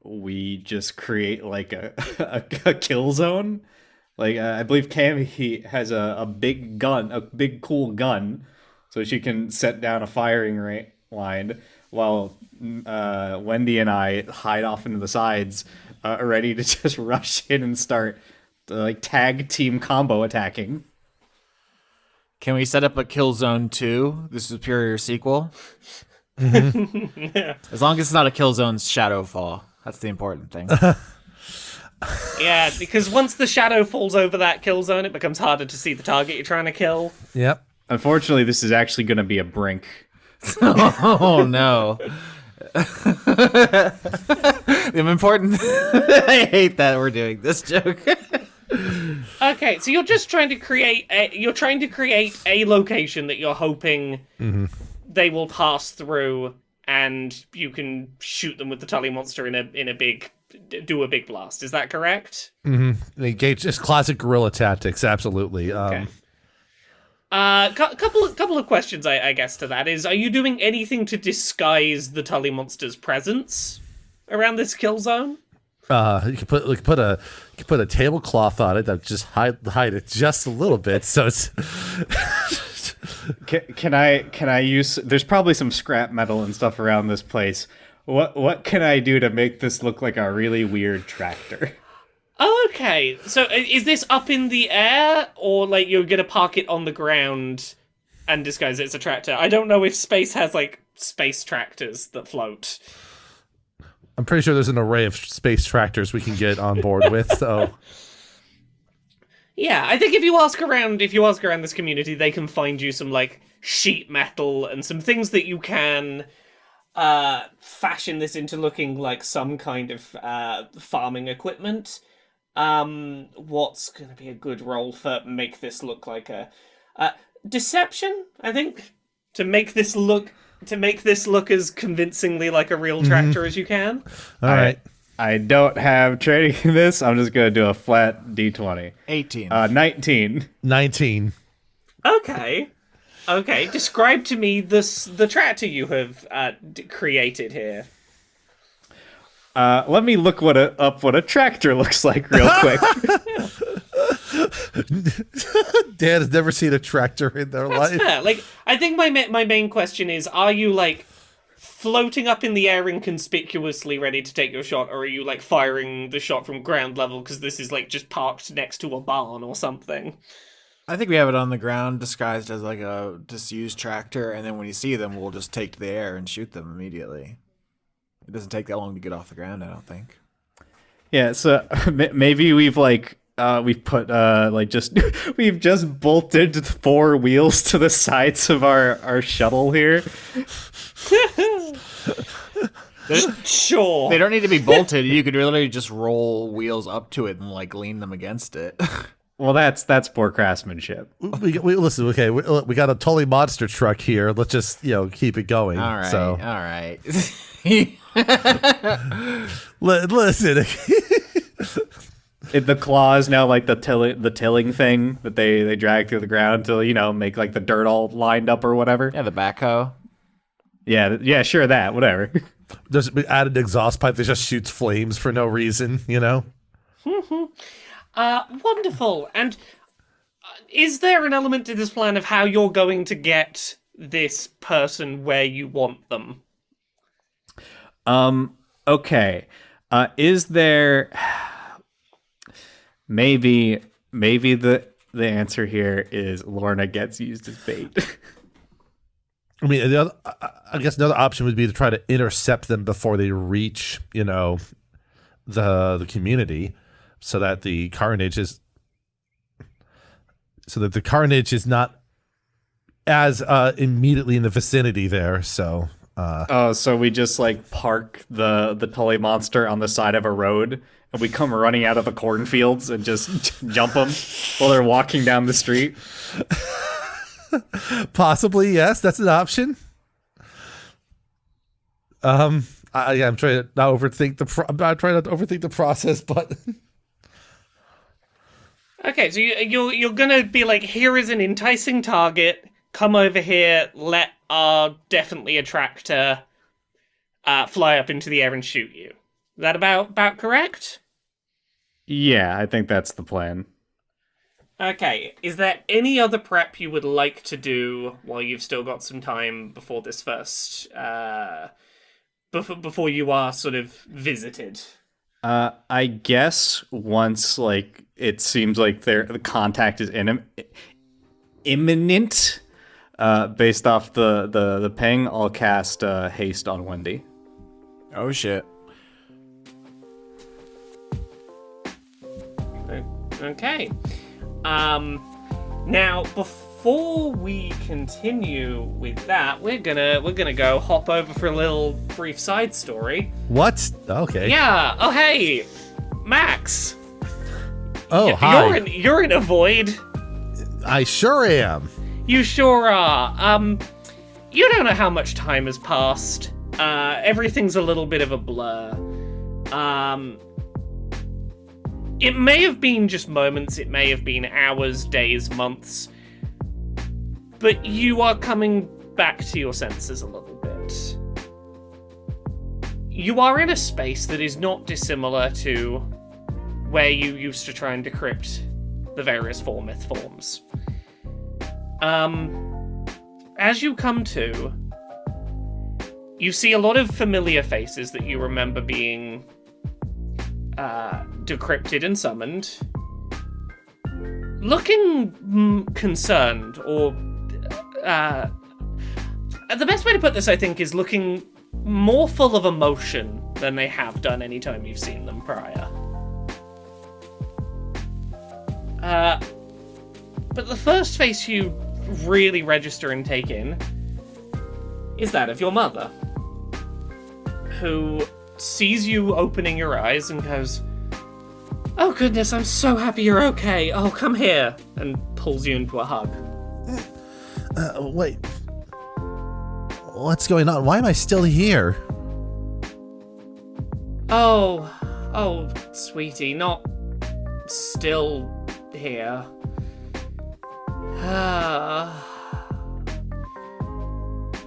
we just create like a kill zone. Like I believe Cammy has a big gun, a big cool gun, so she can set down a firing line while Wendy and I hide off into the sides, ready to just rush in and start like tag team combo attacking. Can we set up a Kill Zone 2, the superior sequel? Yeah. As long as it's not a Kill Zone's Shadowfall. That's the important thing. Yeah, because once the shadow falls over that kill zone, it becomes harder to see the target you're trying to kill. Yep. Unfortunately, this is actually going to be a brink. Oh, no. The important... I hate that we're doing this joke. Okay, so you're just trying to create a location that you're hoping they will pass through, and you can shoot them with the Tully monster in a big blast. Is that correct? Mm-hmm. Engage just classic guerrilla tactics. Absolutely. Okay. Couple of questions, I guess, to that is: are you doing anything to disguise the Tully monster's presence around this kill zone? You could put a tablecloth on it that just hide it just a little bit, so it's. Can I use? There's probably some scrap metal and stuff around this place. What can I do to make this look like a really weird tractor? Okay, so is this up in the air, or like you're gonna park it on the ground and disguise it as a tractor? I don't know if space has like space tractors that float. I'm pretty sure there's an array of space tractors we can get on board with. So, yeah, I think if you ask around this community, they can find you some like sheet metal and some things that you can fashion this into looking like some kind of farming equipment. What's going to be a good role for make this look like a deception? I think to make this look as convincingly like a real tractor as you can. all right. I don't have training in this. I'm just gonna do a flat D20. 18. 19. 19. Okay. Describe to me the tractor you have created here. Let me look up what a tractor looks like real quick. Dan has never seen a tractor in their That's life. fair. Like, I think my main question is: are you like floating up in the air inconspicuously, ready to take your shot, or are you like firing the shot from ground level because this is like just parked next to a barn or something? I think we have it on the ground disguised as like a disused tractor, and then when you see them, we'll just take to the air and shoot them immediately. It doesn't take that long to get off the ground, I don't think. Yeah, so maybe we've like we've put we've just bolted 4 wheels to the sides of our shuttle here. Sure. They don't need to be bolted. You could literally just roll wheels up to it and like lean them against it. Well, that's poor craftsmanship. We listen. Okay, we got a Tully monster truck here. Let's just keep it going. All right. So. All right. Listen. The claw is now like the tilling thing that they drag through the ground to make like the dirt all lined up or whatever. Yeah, the backhoe. Yeah, sure, that, whatever. There's we added an exhaust pipe that just shoots flames for no reason. Wonderful. And is there an element to this plan of how you're going to get this person where you want them? Okay. Is there maybe the answer here is Lorna gets used as bait. I mean, I guess another option would be to try to intercept them before they reach, the community, so that the carnage is not as immediately in the vicinity there. So. So we just like park the Tully monster on the side of a road, and we come running out of the cornfields and just jump them while they're walking down the street. Possibly, yes, that's an option. I'm trying to not overthink I'm not trying to overthink the process, but Okay, so you're gonna be like, here is an enticing target. Come over here. Let our definitely attractor fly up into the air and shoot you. Is that about correct? Yeah, I think that's the plan. Okay. Is there any other prep you would like to do while you've still got some time before this first before you are sort of visited? I guess once like it seems like the contact is imminent, based off the ping, I'll cast haste on Wendy. Oh shit. Okay. Now before we continue with that, we're gonna go hop over for a little brief side story. what? Okay. Yeah. Oh hey, Max. Oh, hi. You're in a void. I sure am. You sure are. You don't know how much time has passed. Everything's a little bit of a blur. It may have been just moments, it may have been hours, days, months. But you are coming back to your senses a little bit. You are in a space that is not dissimilar to where you used to try and decrypt the various Formyth forms. As you come to, you see a lot of familiar faces that you remember being decrypted and summoned, looking concerned, or the best way to put this, I think, is looking more full of emotion than they have done any time you've seen them prior. But the first face you really register and take in is that of your mother, who sees you opening your eyes and goes, "Oh goodness, I'm so happy you're okay. Oh, come here," and pulls you into a hug. Wait. What's going on? Why am I still here? Oh, sweetie, not still here.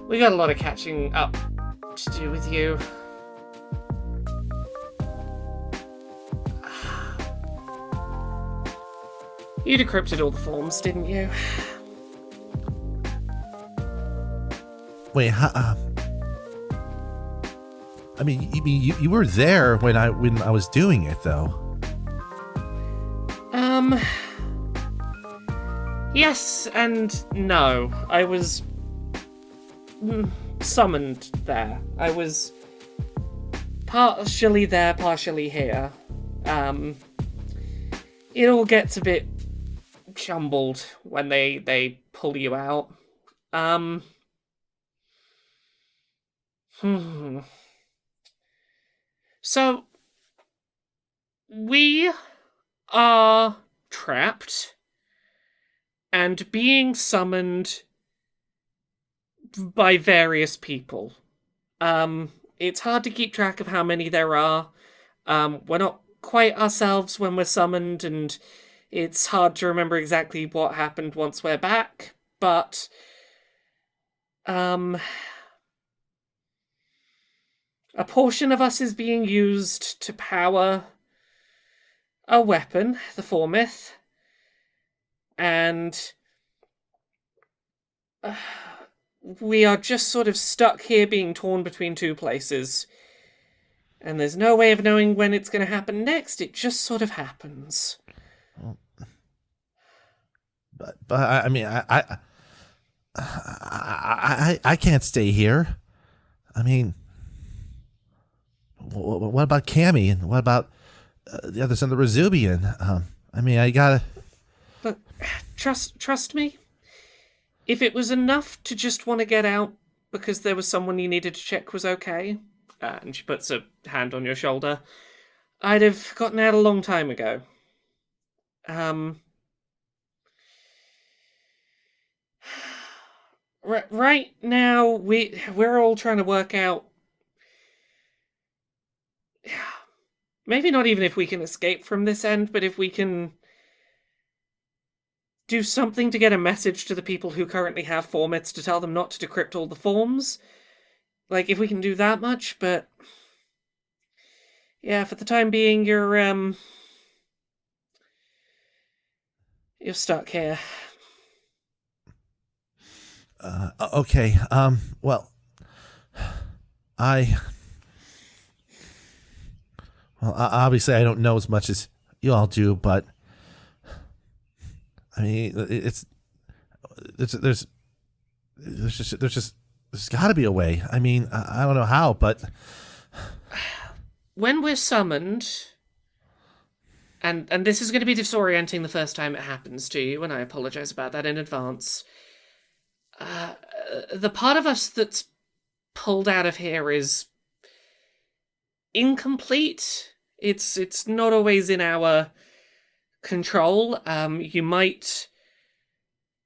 We got a lot of catching up to do with you. You decrypted all the forms, didn't you? Wait, I mean, you were there when I was doing it, though. Yes and no. I was summoned there. I was partially there, partially here. It all gets a bit jumbled when they pull you out. So, we are trapped and being summoned by various people. It's hard to keep track of how many there are. We're not quite ourselves when we're summoned, and it's hard to remember exactly what happened once we're back, but a portion of us is being used to power a weapon, the Formyth, and we are just sort of stuck here being torn between two places, and there's no way of knowing when it's going to happen next. It just sort of happens. But I mean, I can't stay here. I mean, what about Cammy, and what about the others in the Resubian? I mean, I gotta. Look, trust me. If it was enough to just want to get out because there was someone you needed to check was okay, and she puts a hand on your shoulder, I'd have gotten out a long time ago. Right now, we're all trying to work out maybe not even if we can escape from this end, but if we can do something to get a message to the people who currently have formats to tell them not to decrypt all the forms. Like, if we can do that much, but... yeah, for the time being, you're stuck here. Okay. Well, obviously I don't know as much as you all do, but I mean, there's got to be a way. I mean, I don't know how, but When we're summoned, and this is going to be disorienting the first time it happens to you, and I apologize about that in advance. The part of us that's pulled out of here is incomplete. It's not always in our control. You might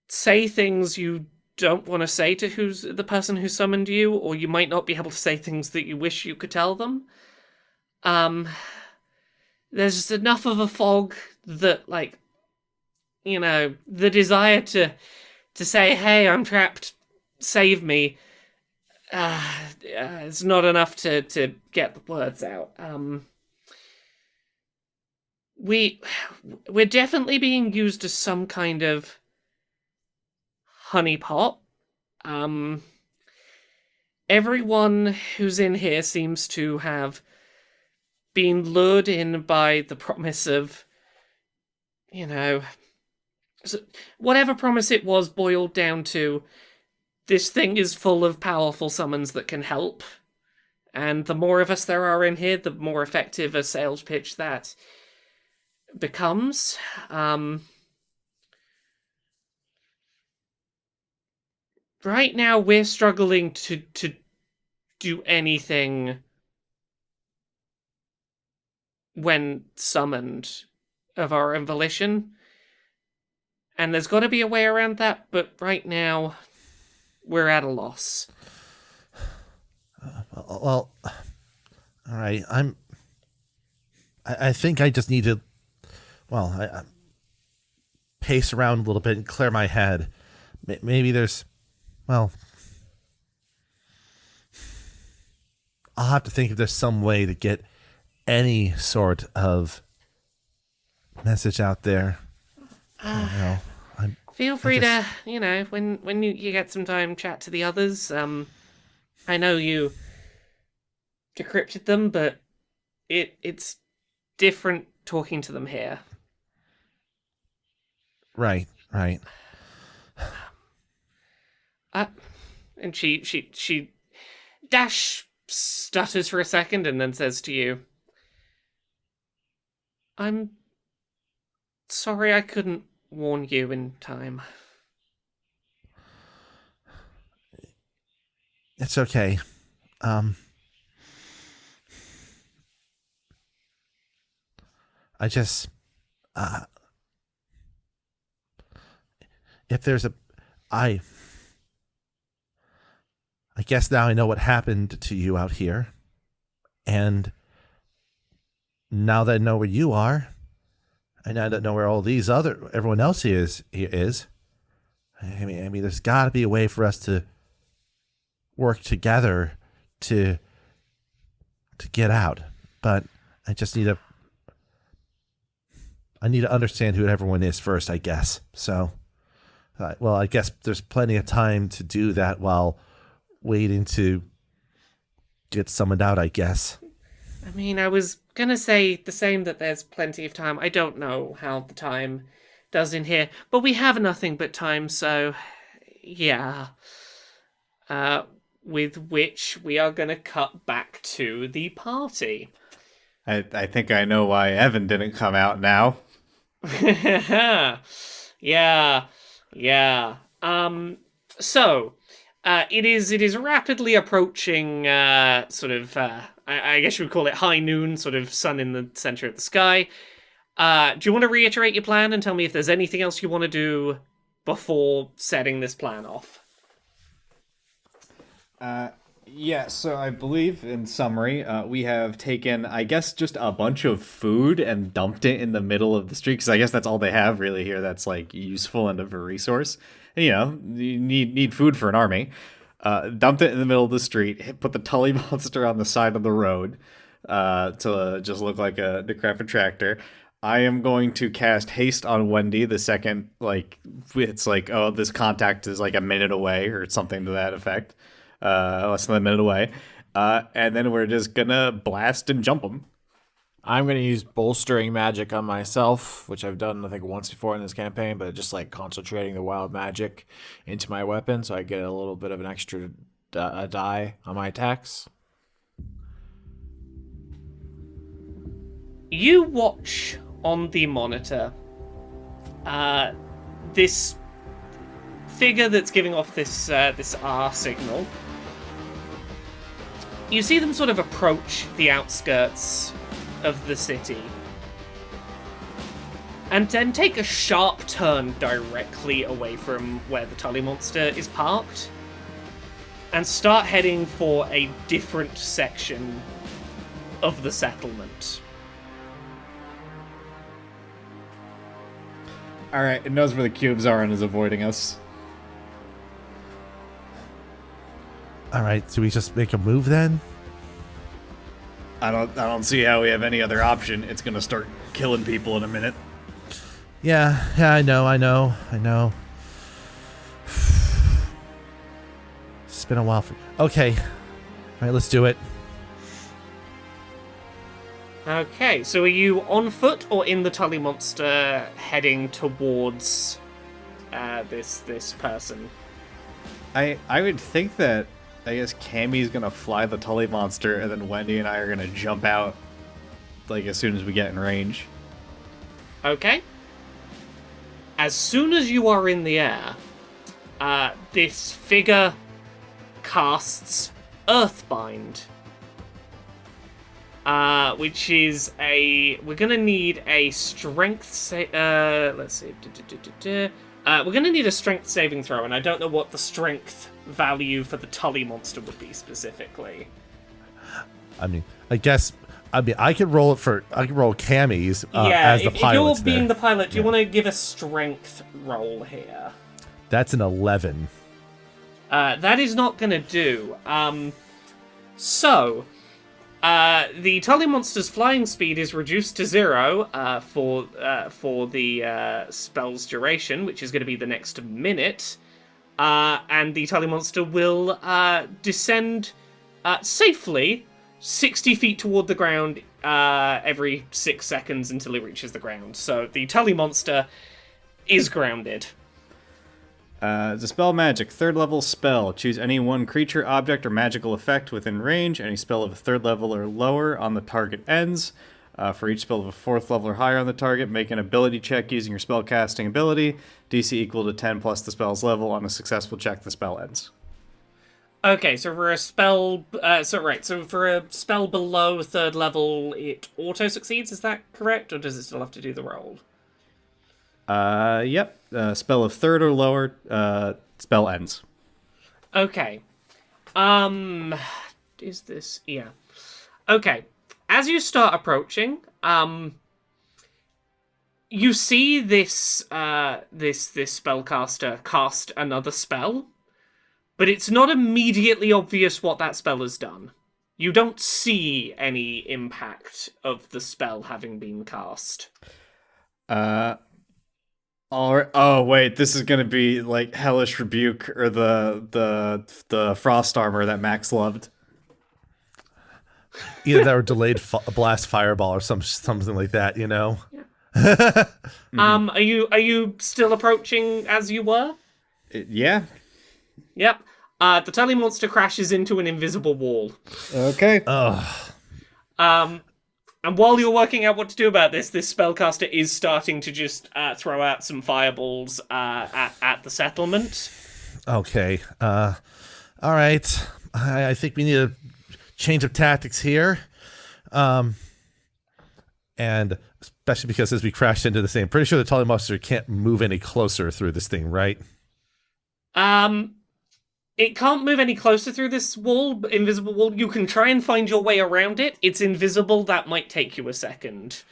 say things you don't want to say to who's the person who summoned you, or you might not be able to say things that you wish you could tell them. There's just enough of a fog that, like, you know, the desire to say, hey, I'm trapped, save me, it's not enough to get the words out. We're definitely being used as some kind of honeypot. Everyone who's in here seems to have been lured in by the promise of, you know, whatever promise it was boiled down to, this thing is full of powerful summons that can help. And the more of us there are in here, the more effective a sales pitch that becomes. Right now, we're struggling to do anything when summoned of our own volition. And there's got to be a way around that, but right now, we're at a loss. Well, all right. I think I just need to, well, I pace around a little bit and clear my head. Maybe there's, well, I'll have to think if there's some way to get any sort of message out there. I don't know. Feel free to, you know, when you get some time, chat to the others. I know you decrypted them, but it's different talking to them here. Right. And she Dash stutters for a second and then says to you, I'm sorry I couldn't warn you in time. It's okay. I just, if there's I guess now I know what happened to you out here, and now that I know where you are, and now that I know where everyone else is. I mean, there's got to be a way for us to work together to get out. But I just need to understand who everyone is first, I guess. So, well, I guess there's plenty of time to do that while waiting to get summoned out, I guess. I mean, I was gonna say the same, that there's plenty of time. I don't know how the time does in here, but we have nothing but time, so yeah. With which we are gonna cut back to the party. I think I know why Evan didn't come out now. Yeah. So, it is rapidly approaching, I guess you would call it high noon, sort of sun in the center of the sky. Do you want to reiterate your plan and tell me if there's anything else you want to do before setting this plan off? Yeah, so I believe, in summary, we have taken, I guess, just a bunch of food and dumped it in the middle of the street, because I guess that's all they have really here that's, like, useful and of a resource. And, you know, you need food for an army. Dumped it in the middle of the street, put the Tully monster on the side of the road to just look like a decrepit tractor. I am going to cast haste on Wendy the second, like, it's like, oh, this contact is like a minute away or something to that effect. Less than a minute away. And then we're just gonna blast and jump them. I'm going to use bolstering magic on myself, which I've done, I think, once before in this campaign, but just like concentrating the wild magic into my weapon so I get a little bit of an extra die on my attacks. You watch on the monitor this figure that's giving off this R signal. You see them sort of approach the outskirts of the city and then take a sharp turn directly away from where the Tully monster is parked and start heading for a different section of the settlement. Alright, it knows where the cubes are and is avoiding us. All right, do we just make a move then? I don't see how we have any other option. It's gonna start killing people in a minute. Yeah, I know. It's been a while for... Okay. All right, let's do it. Okay, so are you on foot or in the Tully monster heading towards this person? I would think that, I guess Cammy's gonna fly the Tully monster, and then Wendy and I are gonna jump out, like, as soon as we get in range. Okay. As soon as you are in the air, this figure casts Earthbind. Which is we're gonna need a strength let's see. We're gonna need a strength saving throw, and I don't know what the strength value for the Tully monster would be specifically. I could roll Cammy's as the pilot. If you're being the pilot, do you want to give a strength roll here? That's an 11. That is not gonna do. The Tully monster's flying speed is reduced to 0 for the spell's duration, which is going to be the next minute, and the Tully monster will descend safely 60 feet toward the ground every 6 seconds until it reaches the ground. So the Tully monster is grounded. Dispel magic, 3rd level spell. Choose any one creature, object, or magical effect within range. Any spell of a 3rd level or lower on the target ends. For each spell of a 4th level or higher on the target, make an ability check using your spell casting ability. DC equal to 10 plus the spell's level. On a successful check, the spell ends. Okay, so for a spell, so for a spell below 3rd level, it auto succeeds. Is that correct, or does it still have to do the roll? Yep. Spell of 3rd or lower, spell ends. Okay. Is this... Yeah. Okay. As you start approaching, you see this spellcaster cast another spell, but it's not immediately obvious what that spell has done. You don't see any impact of the spell having been cast. Oh wait, this is gonna be like Hellish Rebuke or the Frost Armor that Max loved. Either that or delayed blast fireball or something like that, you know. Yeah. Are you still approaching as you were? Yeah. Yep. The Tully monster crashes into an invisible wall. Okay. And while you're working out what to do about this spellcaster is starting to just throw out some fireballs at the settlement. Okay. All right. I think we need a change of tactics here. And especially because as we crashed into the same, pretty sure the Tully monster can't move any closer through this thing, right? It can't move any closer through this wall, invisible wall. You can try and find your way around it. It's invisible. That might take you a second.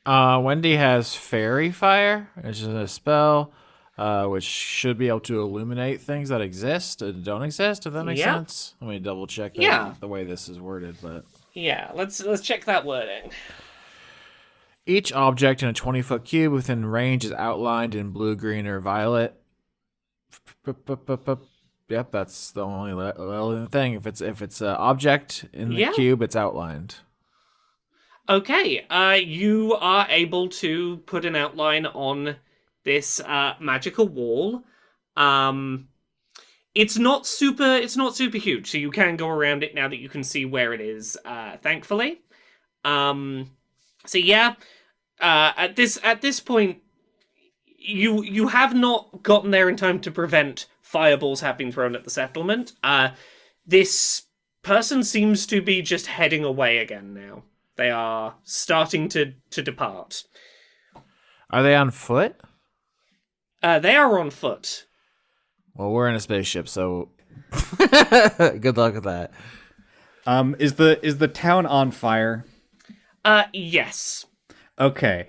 Wendy has Fairy Fire, which is a spell, which should be able to illuminate things that exist and don't exist, if that makes sense. Let me double check the way this is worded, but... Yeah, let's check that wording. Each object in a 20-foot cube within range is outlined in blue, green, or violet. Yep, that's the only relevant thing. If it's an object in the cube, it's outlined. Okay, you are able to put an outline on this magical wall. It's not super huge, so you can go around it now that you can see where it is. Thankfully, so yeah, at this point, you have not gotten there in time to prevent fireballs have been thrown at the settlement. This person seems to be just heading away again now. They are starting to depart. Are they on foot? They are on foot. Well, we're in a spaceship, so good luck with that. Is the town on fire? Yes. Okay.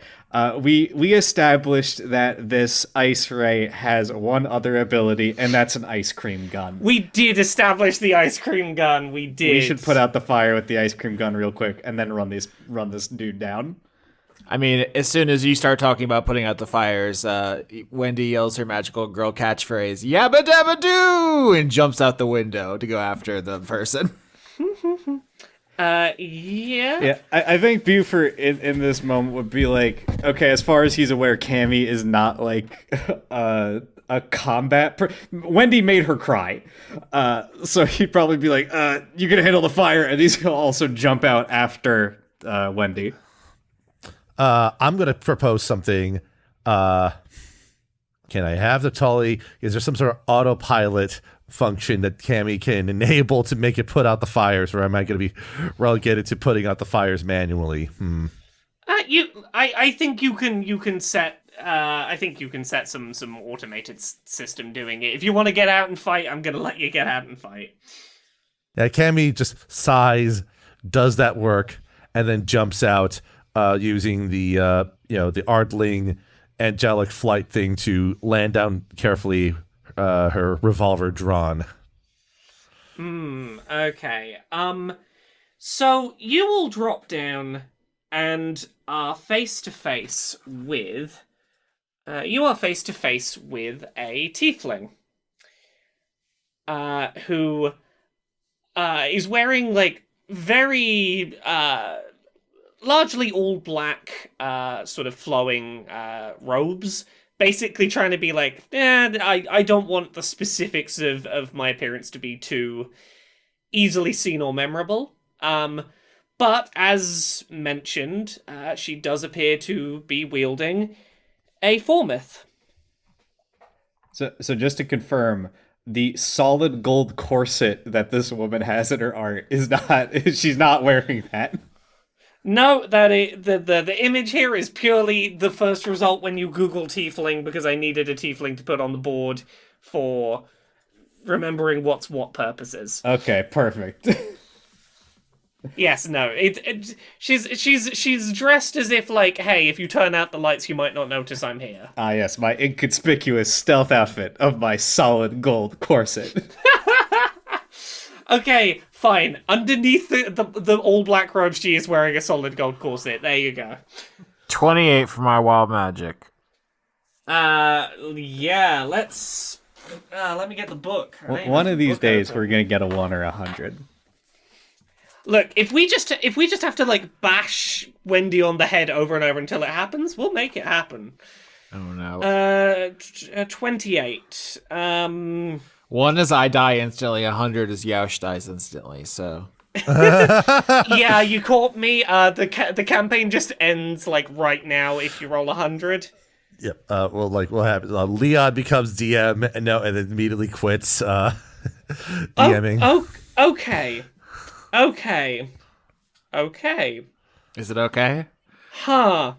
We established that this ice ray has one other ability, and that's an ice cream gun. We did establish the ice cream gun. We did. We should put out the fire with the ice cream gun real quick, and then run this dude down. I mean, as soon as you start talking about putting out the fires, Wendy yells her magical girl catchphrase, "Yabba dabba doo!" and jumps out the window to go after the person. Yeah. Yeah, I think Beaufort in this moment would be like, okay, as far as he's aware, Cammy is not like a combat. Wendy made her cry, so he'd probably be like, "You're gonna handle the fire," and he's gonna also jump out after Wendy. I'm gonna propose something. Can I have the Tully? Is there some sort of autopilot function that Cammy can enable to make it put out the fires, or am I going to be relegated to putting out the fires manually? I think you can set. I think you can set some automated system doing it. If you want to get out and fight, I'm going to let you get out and fight. Yeah, Cammy just sighs, does that work, and then jumps out using the the Ardling angelic flight thing to land down carefully. Her revolver drawn. Okay. So you all drop down and are face to face with. You are face to face with a tiefling. Who is wearing like very largely all black, sort of flowing robes. Basically trying to be like, I don't want the specifics of my appearance to be too easily seen or memorable. But as mentioned, she does appear to be wielding a Formith. So just to confirm, the solid gold corset that this woman has in her art is not. She's not wearing that. No, the image here is purely the first result when you Google tiefling, because I needed a tiefling to put on the board for remembering what's what purposes. Okay, perfect. Yes, no, she's dressed as if like, hey, if you turn out the lights, you might not notice I'm here. Ah, yes, my inconspicuous stealth outfit of my solid gold corset. Okay, fine. Underneath the all black robe, she is wearing a solid gold corset. There you go. 28 for my wild magic. Yeah. Let me get the book. One of these days, we're gonna get a 1 or 100. Look, if we just have to like bash Wendy on the head over and over until it happens, we'll make it happen. Oh no. 28. 1 is I die instantly, 100 is Yaush dies instantly, so... Yeah, you caught me. The campaign just ends, like, right now if you roll 100. Yep. Well, like, what happens? Leon becomes DM, and then immediately quits DMing. Okay. Is it okay? Huh.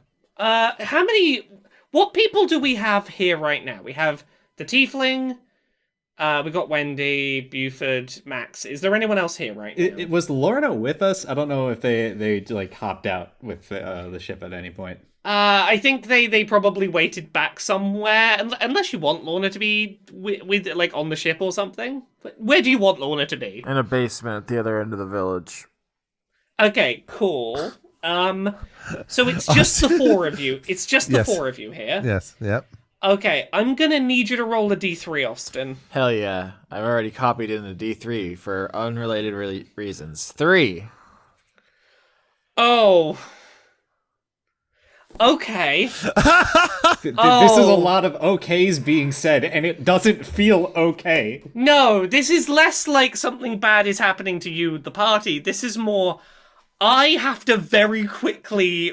What people do we have here right now? We have the tiefling, We got Wendy, Buford, Max. Is there anyone else here right now? It was Lorna with us. I don't know if they like hopped out with the ship at any point. I think they probably waited back somewhere, unless you want Lorna to be with like on the ship or something. Where do you want Lorna to be? In a basement at the other end of the village. Okay, cool. So it's just the four of you. It's just the four of you here. Yes. Yep. Okay, I'm gonna need you to roll a D3, Austin. Hell yeah. I've already copied in the D3 for unrelated reasons. 3. Oh. Okay. This is a lot of okays being said, and it doesn't feel okay. No, this is less like something bad is happening to you, the party. This is more, I have to very quickly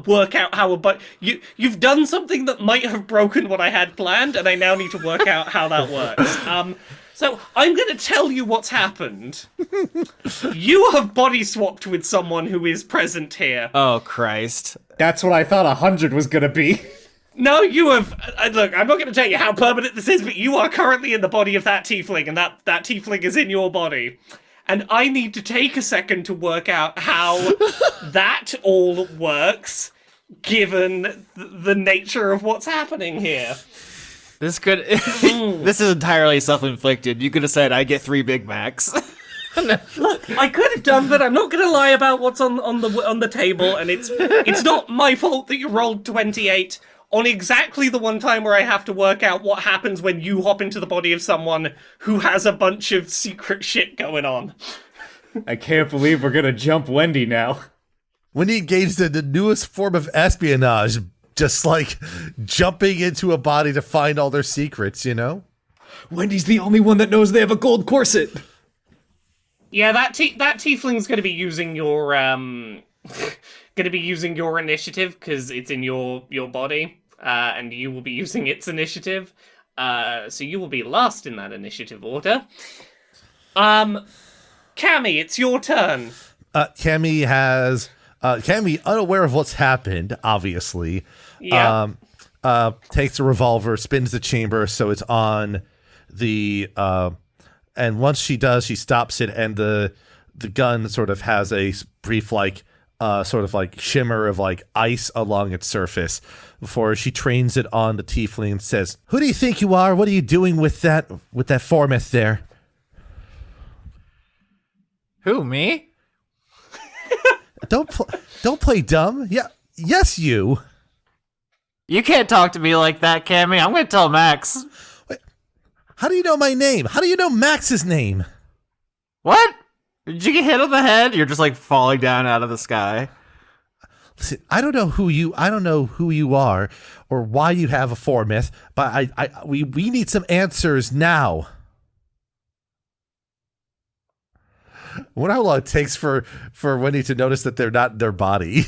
work out how you've done something that might have broken what I had planned, and I now need to work out how that works. So I'm going to tell you what's happened. You have body swapped with someone who is present here. Oh, Christ. That's what I thought 100 was gonna be. No, you have... look, I'm not going to tell you how permanent this is, but you are currently in the body of that tiefling, and that tiefling is in your body. And I need to take a second to work out how that all works, given the nature of what's happening here. This could... this is entirely self-inflicted. You could have said, I get 3 Big Macs. Look, I could have done that. I'm not going to lie about what's on the table, and it's not my fault that you rolled 28 on exactly the one time where I have to work out what happens when you hop into the body of someone who has a bunch of secret shit going on. I can't believe we're gonna jump Wendy now. Wendy engaged in the newest form of espionage, just like jumping into a body to find all their secrets, you know? Wendy's the only one that knows they have a gold corset. Yeah, that tiefling's going to be using your initiative because it's in your body, and you will be using its initiative. So you will be last in that initiative order. Cammy, it's your turn. Cammy, unaware of what's happened, obviously, Yeah. Takes a revolver, spins the chamber so it's on the and once she does, she stops it, and the gun sort of has a brief sort of like shimmer of like ice along its surface before she trains it on the tiefling and says, "Who do you think you are? What are you doing with that formeth there?" Who, me? Don't play dumb. Yeah, yes, you. You can't talk to me like that, Cammy. I'm going to tell Max. Wait, how do you know my name? How do you know Max's name? What? Did you get hit on the head? You're just like falling down out of the sky. Listen, I don't know who you are or why you have a foremyth, but we need some answers now. I wonder how long it takes for Wendy to notice that they're not in their body.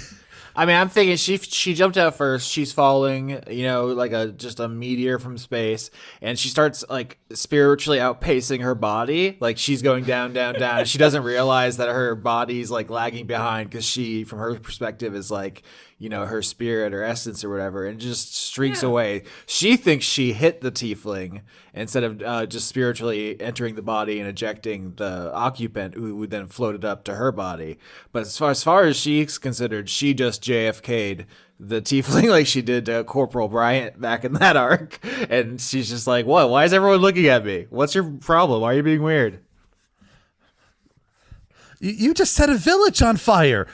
I mean, I'm thinking she jumped out first. She's falling, like just a meteor from space, and she starts like spiritually outpacing her body. Like she's going down, down, down. And she doesn't realize that her body's like lagging behind because she, from her perspective, is like, her spirit or essence or whatever, and just streaks away. She thinks she hit the tiefling instead of just spiritually entering the body and ejecting the occupant who would then floated up to her body. But as far as she's considered, she just JFK'd the tiefling like she did to Corporal Bryant back in that arc. And she's just like, what? Why is everyone looking at me? What's your problem? Why are you being weird? You just set a village on fire.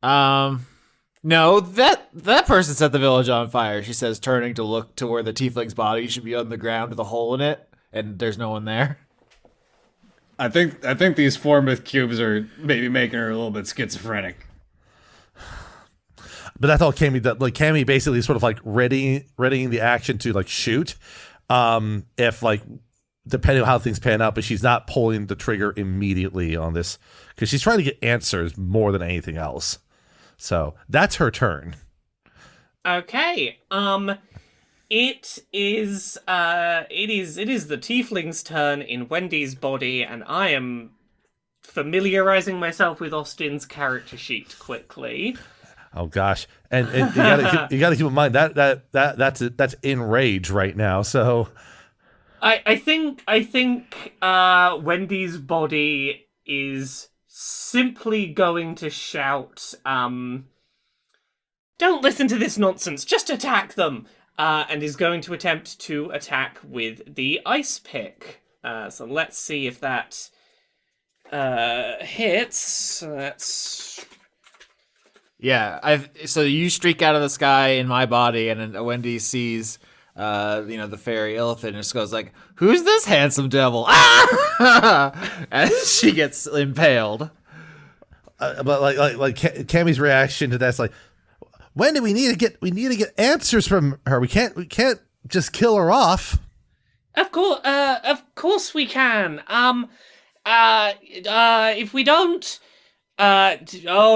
No, that person set the village on fire, she says, turning to look to where the tiefling's body should be on the ground with a hole in it, and there's no one there. I think these Formith cubes are maybe making her a little bit schizophrenic. But that's all Cammy does. Like Cammy basically sort of like readying the action to like shoot. If like depending on how things pan out, but she's not pulling the trigger immediately on this because she's trying to get answers more than anything else. So that's her turn. Okay. It is the tiefling's turn in Wendy's body, and I am familiarizing myself with Austin's character sheet quickly. Oh gosh, and you gotta keep in mind that's in rage right now. So I think Wendy's body is simply going to shout, "Don't listen to this nonsense, just attack them!" And is going to attempt to attack with the ice pick. So let's see if that hits. That's... Yeah, so you streak out of the sky in my body, and then Wendy sees, the fairy elephant, and just goes like, "Who's this handsome devil?" Ah! As she gets impaled. but like Cammy's reaction to that's like, Wendy, we need to get answers from her. We can't just kill her off. Of course we can. If we don't,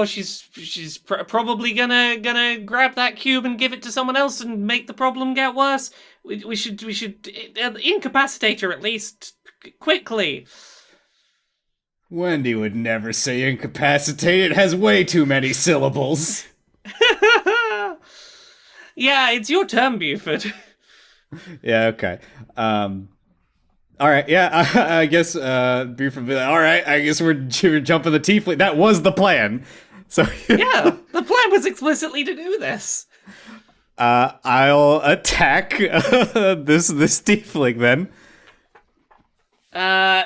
she's probably gonna grab that cube and give it to someone else and make the problem get worse. We should incapacitate her at least quickly. Wendy would never say incapacitate. It has way too many syllables. Yeah, it's your turn, Beaufort. Yeah, okay. All right, yeah, I guess Beaufort will be like, all right, I guess we're jumping the tiefling. That was the plan. So Yeah, the plan was explicitly to do this. I'll attack this tiefling then.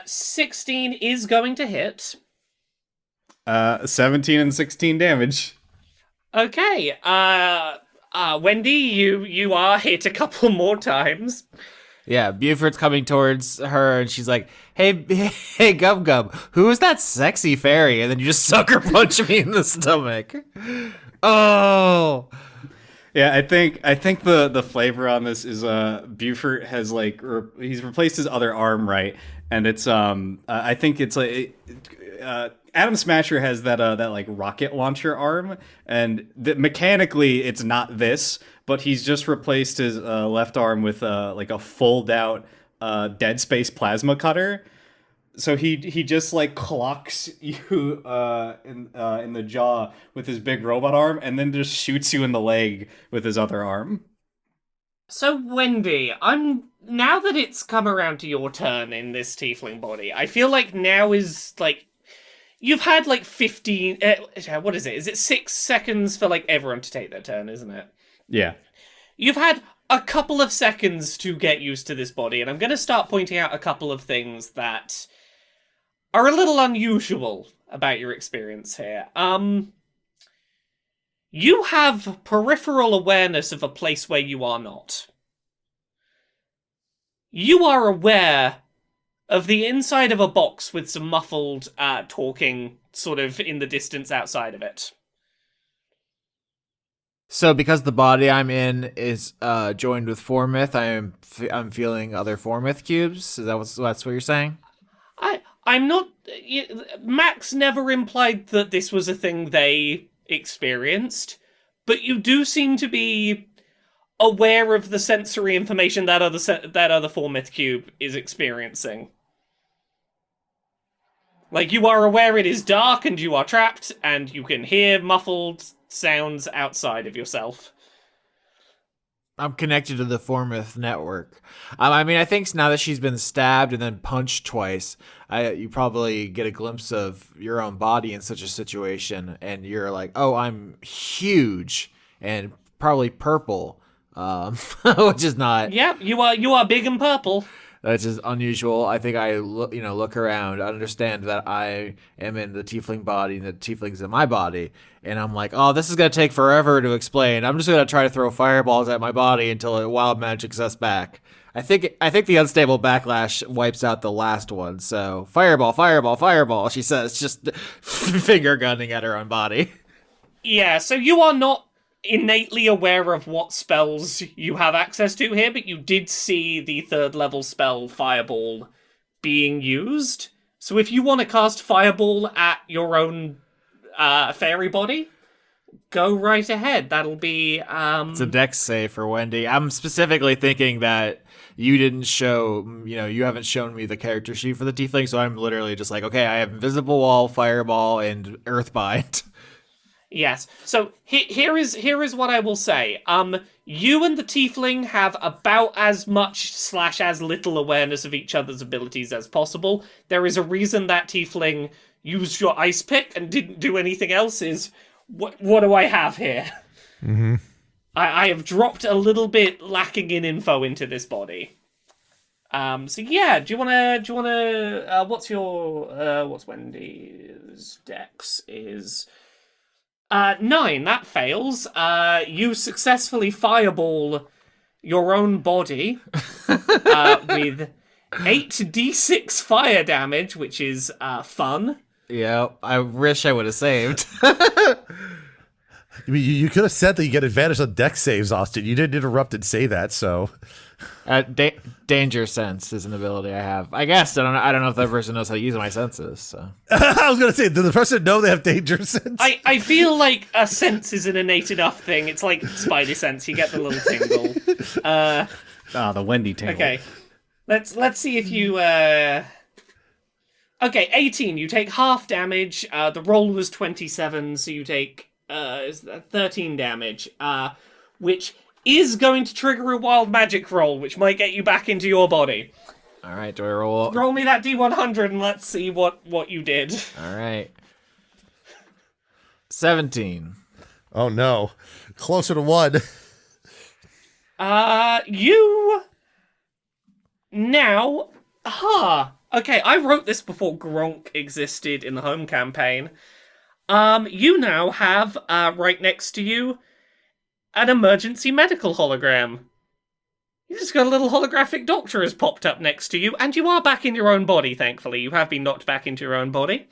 16 is going to hit. 17 and 16 damage. Okay, Wendy, you are hit a couple more times. Yeah, Beaufort's coming towards her, and she's like, hey, Gub Gub, who is that sexy fairy? And then you just sucker punch me in the stomach. Oh. Yeah, I think the flavor on this is Beaufort has he's replaced his other arm, right? And it's I think it's Adam Smasher has that like rocket launcher arm, and mechanically it's not this, but he's just replaced his left arm with like a fold out Dead Space plasma cutter. So he just like clocks you in the jaw with his big robot arm, and then just shoots you in the leg with his other arm. So Wendy, now that it's come around to your turn in this tiefling body, I feel like now is like you've had like 15. What is it? Is it 6 seconds for like everyone to take their turn? Isn't it? Yeah. You've had a couple of seconds to get used to this body, and I'm going to start pointing out a couple of things that are a little unusual about your experience here. You have peripheral awareness of a place where you are not. You are aware of the inside of a box with some muffled talking sort of in the distance outside of it. So because the body I'm in is joined with Formyth, I'm feeling other Formyth cubes? Is that's what you're saying? I'm not... Max never implied that this was a thing they experienced, but you do seem to be aware of the sensory information that other Formyth cube is experiencing. Like, you are aware it is dark and you are trapped, and you can hear muffled sounds outside of yourself. I'm connected to the Formyth network. I mean, I think now that she's been stabbed and then punched twice, you probably get a glimpse of your own body in such a situation, and you're like, "Oh, I'm huge and probably purple," which is not. Yeah, you are big and purple. That's just unusual. I think I look around. I understand that I am in the tiefling body and the tiefling's in my body. And I'm like, oh, this is going to take forever to explain. I'm just going to try to throw fireballs at my body until it wild magics us back. I think the unstable backlash wipes out the last one. So fireball, fireball, fireball, she says, just finger gunning at her own body. Yeah, so you are not innately aware of what spells you have access to here, but you did see the 3rd level spell Fireball being used. So if you want to cast Fireball at your own fairy body, go right ahead. That'll be... It's a dex save for Wendy. I'm specifically thinking that you didn't show, you haven't shown me the character sheet for the tiefling, so I'm literally just like, okay, I have Invisible Wall, Fireball, and Earthbind. Yes. So here is what I will say. You and the tiefling have about as much / as little awareness of each other's abilities as possible. There is a reason that tiefling used your ice pick and didn't do anything else. Is what do I have here? Mm-hmm. I have dropped a little bit lacking in info into this body. So yeah, do you wanna what's Wendy's dex is 9, that fails. You successfully fireball your own body with 8d6 fire damage, which is fun. Yeah, I wish I would have saved. I mean, you could have said that you get advantage on dex saves, Austin. You didn't interrupt and say that, so. Danger sense is an ability I have. I guess I don't know if that person knows how to use my senses. So I was gonna say, does the person know they have danger sense? I feel like a sense is an innate enough thing. It's like Spidey sense. You get the little tingle. The Wendy tingle. Okay, let's see if you. Okay, 18. You take half damage. The roll was 27, so you take 13 damage. Which is going to trigger a wild magic roll, which might get you back into your body. all right, do I roll? Roll me that D100 and let's see what you did. All right, 17. Oh no, closer to 1. You now, okay, I wrote this before Gronk existed in the home campaign. You now have, right next to you, an emergency medical hologram. You just got a little holographic doctor has popped up next to you, and you are back in your own body, thankfully. You have been knocked back into your own body.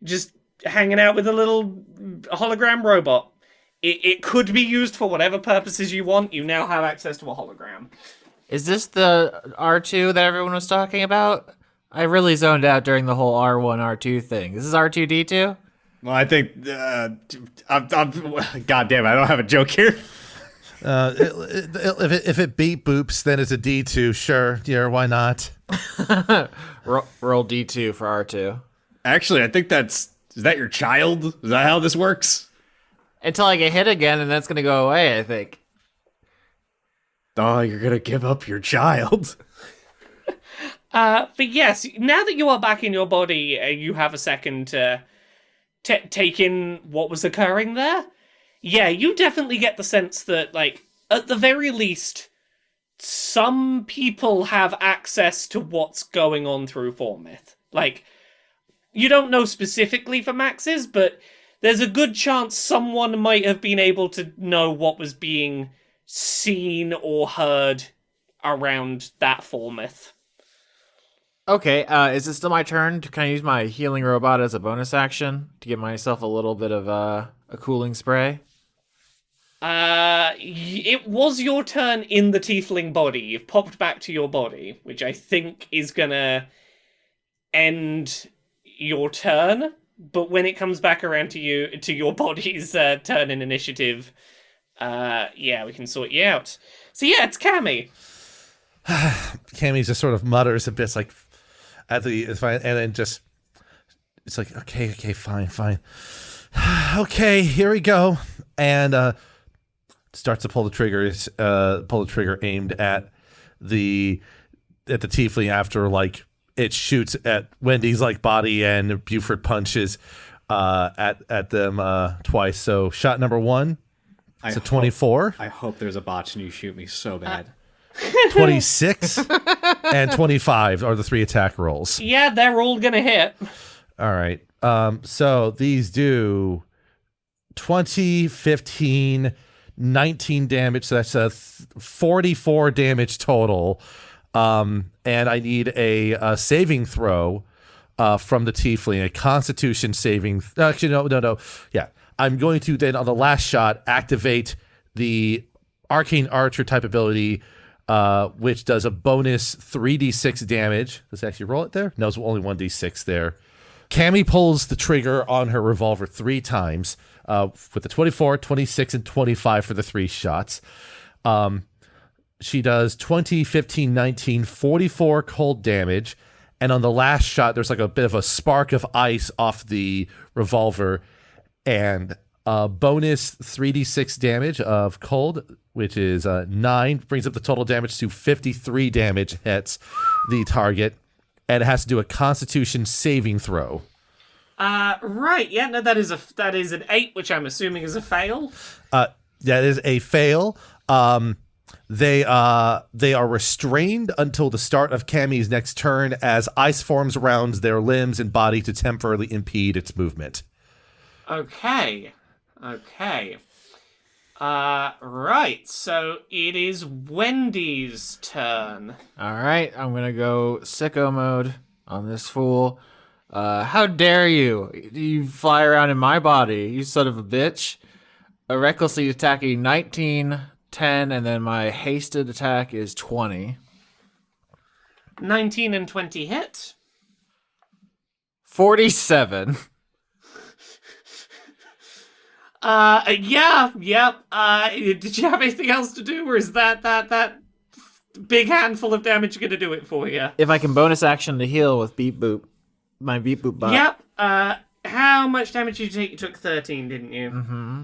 Just hanging out with a little hologram robot. It could be used for whatever purposes you want. You now have access to a hologram. Is this the R2 that everyone was talking about? I really zoned out during the whole R1, R2 thing. This is R2D2? Well, I think I'm God damn it, I don't have a joke here. If it beat boops, then it's a D2. Sure, yeah, why not? Roll D2 for R2. Actually, I think is that your child? Is that how this works? Until I get hit again, and that's gonna go away, I think. Oh, you're gonna give up your child. But yes, now that you are back in your body, you have a second to take in what was occurring there. Yeah, you definitely get the sense that, like, at the very least, some people have access to what's going on through Formyth. Like, you don't know specifically for Max's, but there's a good chance someone might have been able to know what was being seen or heard around that Formyth. Okay, is it still my turn? Can I use my healing robot as a bonus action to give myself a little bit of a cooling spray? It was your turn in the tiefling body. You've popped back to your body, which I think is gonna end your turn. But when it comes back around to your body's turn in initiative, yeah, we can sort you out. So yeah, it's Cammy. Cammy just sort of mutters a bit, like at the and then just it's like okay, fine. Okay, here we go, and starts to pull the trigger aimed at the tiefling after like it shoots at Wendy's like body and Beaufort punches at them twice. So shot number 1, it's a 24. I hope there's a botch and you shoot me so bad. 26 and 25 are the 3 attack rolls. Yeah, they're all gonna hit. All right. So these do 20, 15, 19 damage. So that's a 44 damage total. And I need a saving throw from the tiefling, a Constitution saving. Actually, no. Yeah, I'm going to then on the last shot activate the Arcane Archer type ability, which does a bonus 3d6 damage. Does it actually roll it there? No, it's only 1d6 there. Cammy pulls the trigger on her revolver 3 times with the 24, 26, and 25 for the 3 shots. She does 20, 15, 19, 44 cold damage. And on the last shot, there's like a bit of a spark of ice off the revolver. and bonus 3d6 damage of cold, which is 9, brings up the total damage to 53 damage, hits the target, and it has to do a Constitution saving throw. Right. Yeah. No, that is an 8, which I'm assuming is a fail. That is a fail. They are restrained until the start of Cammy's next turn as ice forms around their limbs and body to temporarily impede its movement. Okay. Right. So it is Wendy's turn. All right, I'm gonna go sicko mode on this fool. How dare you? You fly around in my body, you son of a bitch. Recklessly attacking 19, 10, and then my hasted attack is 20. 19 and 20 hit. 47. Yeah. Did you have anything else to do, or is that big handful of damage going to do it for you? If I can bonus action to heal with beep boop, my beep boop bot. Yep. How much damage did you take? You took 13, didn't you? Mm-hmm.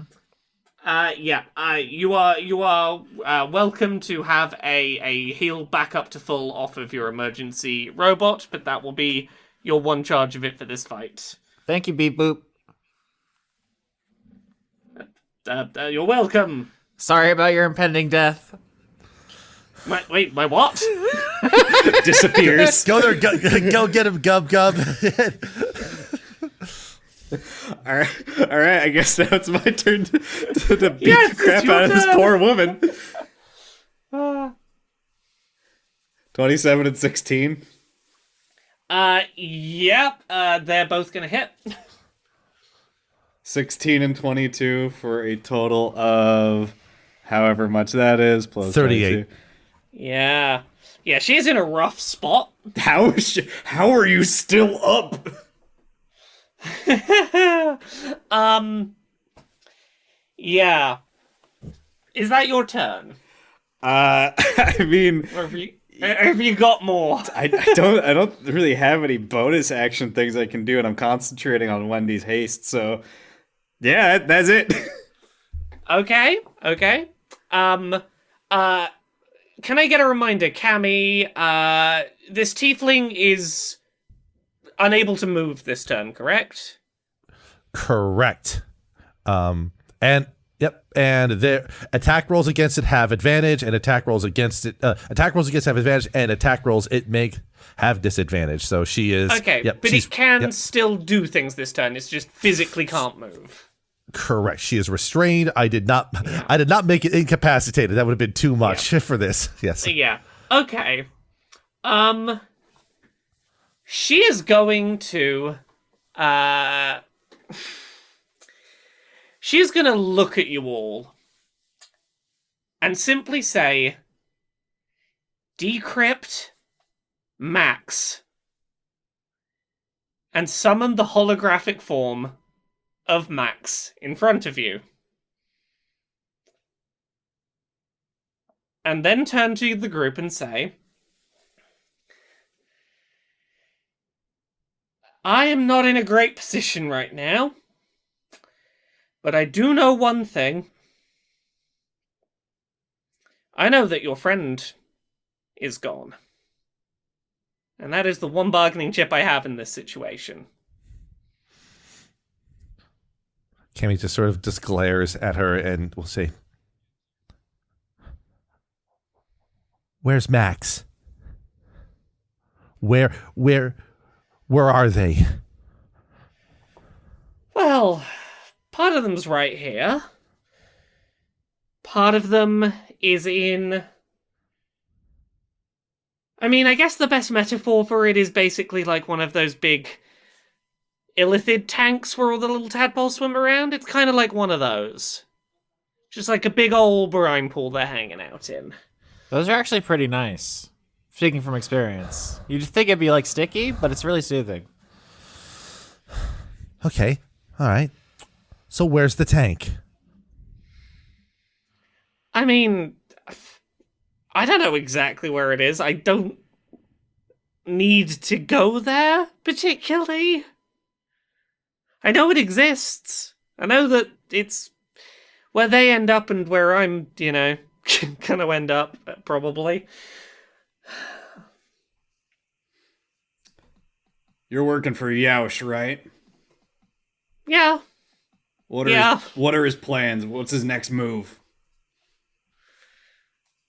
You are welcome to have a heal back up to full off of your emergency robot, but that will be your one charge of it for this fight. Thank you, beep boop. You're welcome. Sorry about your impending death. Wait, my what? Disappears. Go there, go get him, Gub. All right. I guess now it's my turn to beat Yes, the crap it's your out of this turn. poor woman. 27 and 16. Yep. They're both gonna hit. 16 and 22 for a total of however much that is plus 38. 22. Yeah, she's in a rough spot. How are you still up? Yeah. Is that your turn? I mean, Or have you got more? I don't really have any bonus action things I can do, and I'm concentrating on Wendy's haste. So, yeah, that's it. Okay. Can I get a reminder, Cammy? This tiefling is unable to move this turn, correct? Correct. And their attack rolls against it have advantage, and attack rolls against it have advantage, and attack rolls it may have disadvantage. So she is Okay, but it can still do things this turn. It's just physically can't move. correct. She is restrained. I did not make it incapacitated. That would have been too much for this. Yes. Yeah. Okay. She is going to she's gonna look at you all and simply say, "Decrypt Max," and summon the holographic form of Max in front of you. And then turn to the group and say, "I am not in a great position right now, but I do know one thing. I know that your friend is gone. And that is the one bargaining chip I have in this situation." Cammy just sort of just glares at her and will say, "Where's Max? Where are they?" Well, part of them's right here. Part of them is in... I mean, I guess the best metaphor for it is basically like one of those big illithid tanks where all the little tadpoles swim around. It's kind of like one of those. Just like a big old brine pool they're hanging out in. Those are actually pretty nice. Speaking from experience. You'd think it'd be like sticky, but it's really soothing. Okay. All right. So where's the tank? I mean, I don't know exactly where it is. I don't need to go there, particularly. I know it exists. I know that it's where they end up and where I'm, gonna end up, probably. You're working for Yaush, right? Yeah. What are his plans? What's his next move?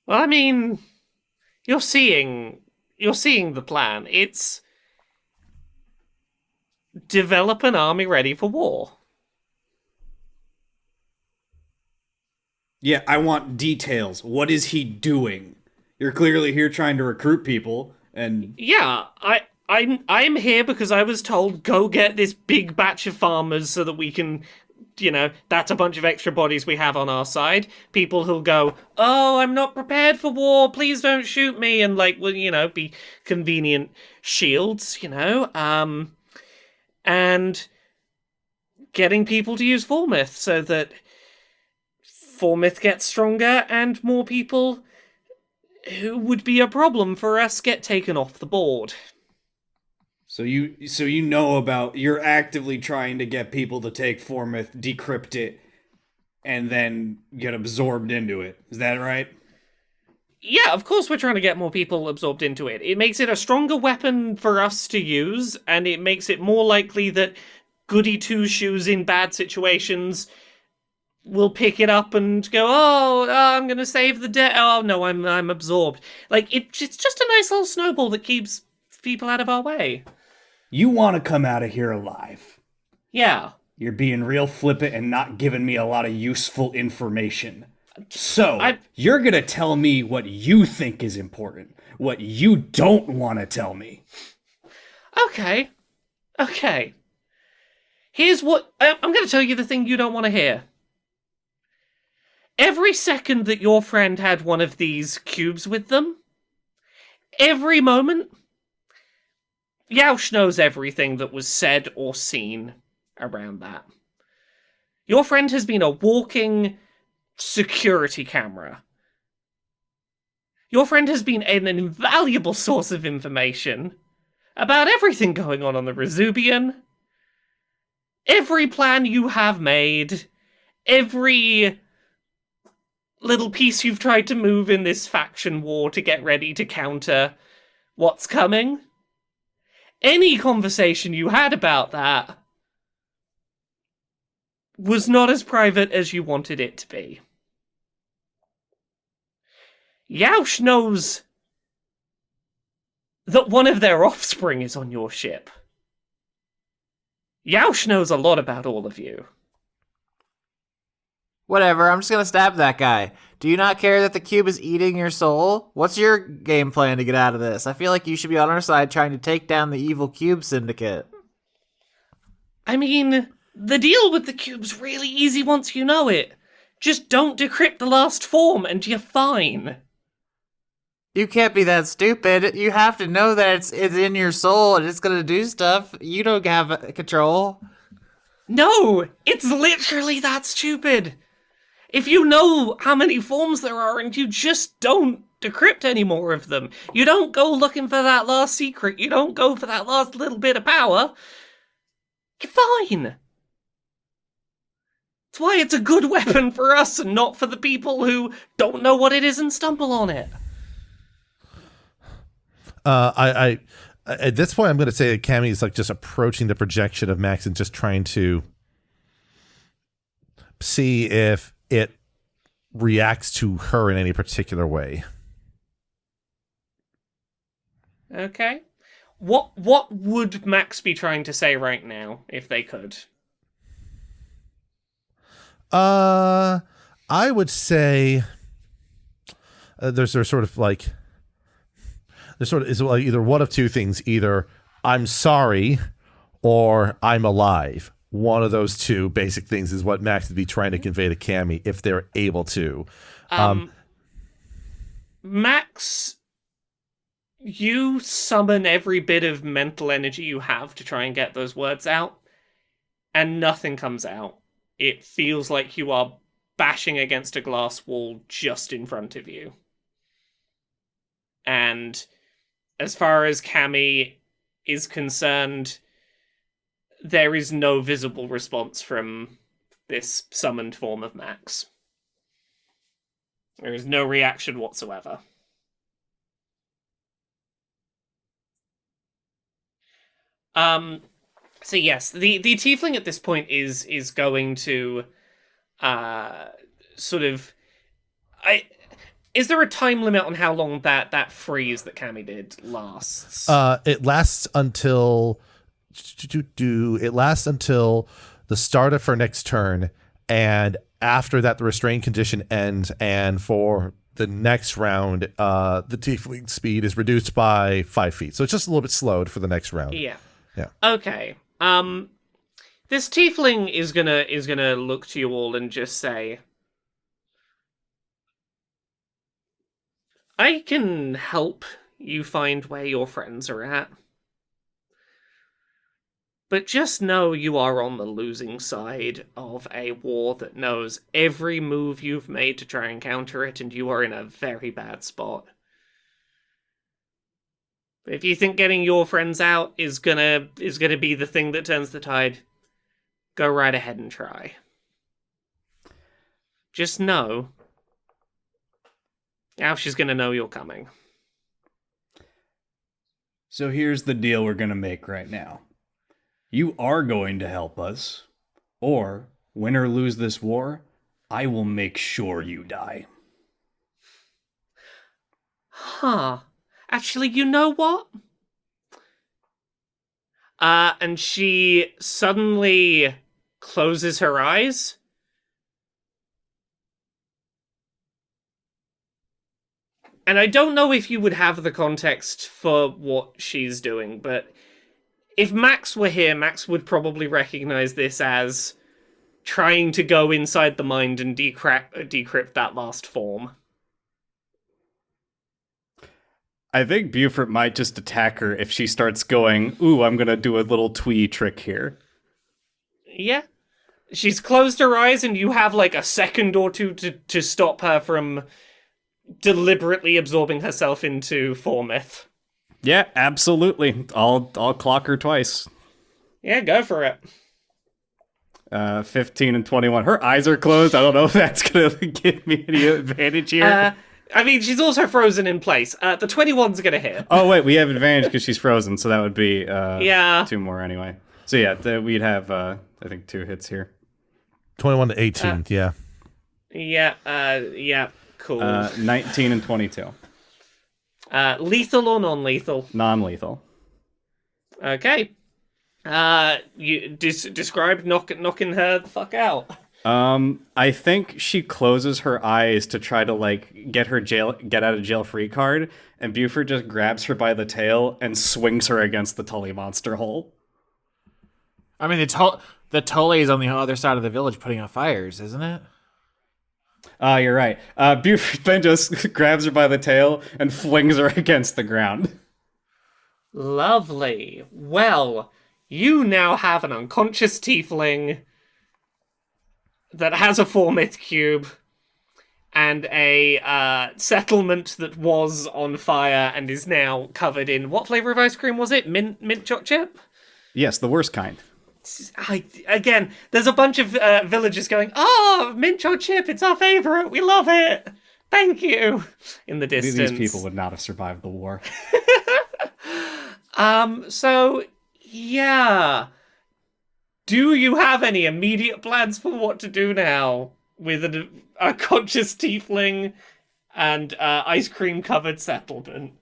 Well, I mean, you're seeing the plan. It's develop an army ready for war. Yeah, I want details. What is he doing? You're clearly here trying to recruit people, and Yeah, I'm here because I was told go get this big batch of farmers so that we can, that's a bunch of extra bodies we have on our side. People who'll go, oh, I'm not prepared for war. Please don't shoot me, and be convenient shields, and getting people to use Formyth so that Formyth gets stronger and more people who would be a problem for us get taken off the board. so you know about, you're actively trying to get people to take Formyth, decrypt it, and then get absorbed into it. Is that right? Yeah, of course we're trying to get more people absorbed into it. It makes it a stronger weapon for us to use, and it makes it more likely that goody two-shoes in bad situations will pick it up and go, oh, I'm going to save the day. Oh, no, I'm absorbed. It's just a nice little snowball that keeps people out of our way. You want to come out of here alive. Yeah. You're being real flippant and not giving me a lot of useful information. So, you're going to tell me what you think is important, what you don't want to tell me. Okay. Here's what... I'm going to tell you the thing you don't want to hear. Every second that your friend had one of these cubes with them, every moment, Yaush knows everything that was said or seen around that. Your friend has been a walking security camera. Your friend has been an invaluable source of information about everything going on the Resubian, every plan you have made, every little piece you've tried to move in this faction war to get ready to counter what's coming. Any conversation you had about that was not as private as you wanted it to be. Yaush knows that one of their offspring is on your ship. Yaush knows a lot about all of you. Whatever, I'm just gonna stab that guy. Do you not care that the cube is eating your soul? What's your game plan to get out of this? I feel like you should be on our side trying to take down the evil cube syndicate. I mean, the deal with the cube's really easy once you know it. Just don't decrypt the last form and you're fine. You can't be that stupid. You have to know that it's in your soul and it's gonna do stuff. You don't have control. No, it's literally that stupid. If you know how many forms there are and you just don't decrypt any more of them, you don't go looking for that last secret, you don't go for that last little bit of power, you're fine. That's why it's a good weapon for us and not for the people who don't know what it is and stumble on it. I at this point, I'm going to say that Cammy is just approaching the projection of Max and just trying to see if it reacts to her in any particular way. Okay. What would Max be trying to say right now, if they could? I would say there's sort of either one of two things: either I'm sorry or I'm alive. One of those two basic things is what Max would be trying to convey to Cammy if they're able to. Max, you summon every bit of mental energy you have to try and get those words out, and nothing comes out. It feels like you are bashing against a glass wall just in front of you. And as far as Cammy is concerned, there is no visible response from this summoned form of Max. There is no reaction whatsoever. So yes, the tiefling at this point is going to sort of is there a time limit on how long that freeze that Cammy did lasts? It lasts until the start of her next turn, and after that the restrained condition ends, and for the next round the tiefling speed is reduced by 5 feet, so it's just a little bit slowed for the next round. Yeah. Yeah. Okay. This tiefling is gonna look to you all and just say, I can help you find where your friends are at. But just know you are on the losing side of a war that knows every move you've made to try and counter it, and you are in a very bad spot. If you think getting your friends out is gonna be the thing that turns the tide, go right ahead and try. Just know, now she's gonna know you're coming. So here's the deal we're gonna make right now. You are going to help us, or win or lose this war, I will make sure you die. Huh. Actually, you know what? And she suddenly closes her eyes. And I don't know if you would have the context for what she's doing, but if Max were here, Max would probably recognize this as trying to go inside the mind and decrypt that last form. I think Beaufort might just attack her if she starts going, ooh, I'm gonna do a little twee trick here. Yeah. She's closed her eyes and you have like a second or two to stop her from deliberately absorbing herself into Formith. Yeah, absolutely. I'll clock her twice. Yeah, go for it. 15 and 21. Her eyes are closed. I don't know if that's gonna give me any advantage here. I mean, she's also frozen in place. The 21's gonna hit. Oh, wait, we have advantage because she's frozen, so that would be yeah. 2 more anyway. So yeah, we'd have, I think, 2 hits here. 21 to 18, yeah. Yeah, cool. 19 and 22. Lethal or non-lethal? Non-lethal. Okay. You describe knocking her the fuck out. I think she closes her eyes to try to like get out of jail free card, and Beaufort just grabs her by the tail and swings her against the Tully monster hole. I mean, the Tully is on the other side of the village putting out fires, isn't it? You're right. Beaufort then just grabs her by the tail and flings her against the ground. Lovely. Well, you now have an unconscious tiefling that has a 4-myth cube and a settlement that was on fire and is now covered in what flavor of ice cream was it? Mint choc chip? Yes, the worst kind. Again, there's a bunch of villagers going, "Oh, mint choc chip, it's our favorite. We love it. Thank you." In the distance, These people would not have survived the war. So yeah. Do you have any immediate plans for what to do now with a conscious tiefling and ice cream covered settlement?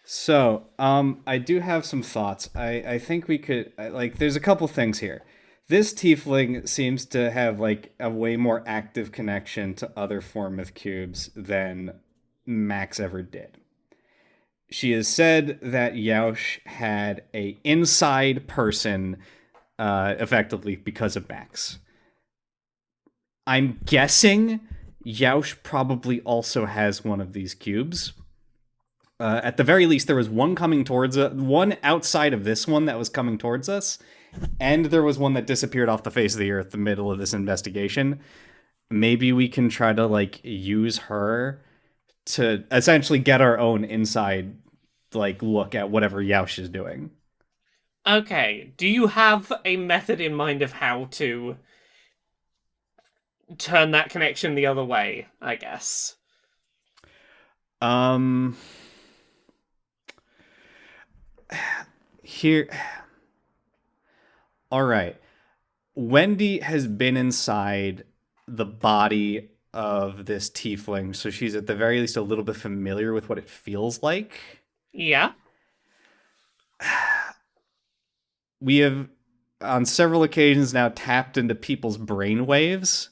So, I do have some thoughts. I think we could, there's a couple things here. This tiefling seems to have, like, a way more active connection to other Formith cubes than Max ever did. She has said that Yaush had a inside person, effectively because of Max. I'm guessing Yaush probably also has one of these cubes. At the very least, there was one coming towards us, one outside of this one that was coming towards us, and there was one that disappeared off the face of the earth in the middle of this investigation. Maybe we can try to, like, use her to essentially get our own inside, like, look at whatever Yaush is doing. Okay, do you have a method in mind of how to turn that connection the other way, I guess. Here. All right. Wendy has been inside the body of this tiefling, so she's at the very least a little bit familiar with what it feels like. Yeah. We have, on several occasions now, tapped into people's brainwaves.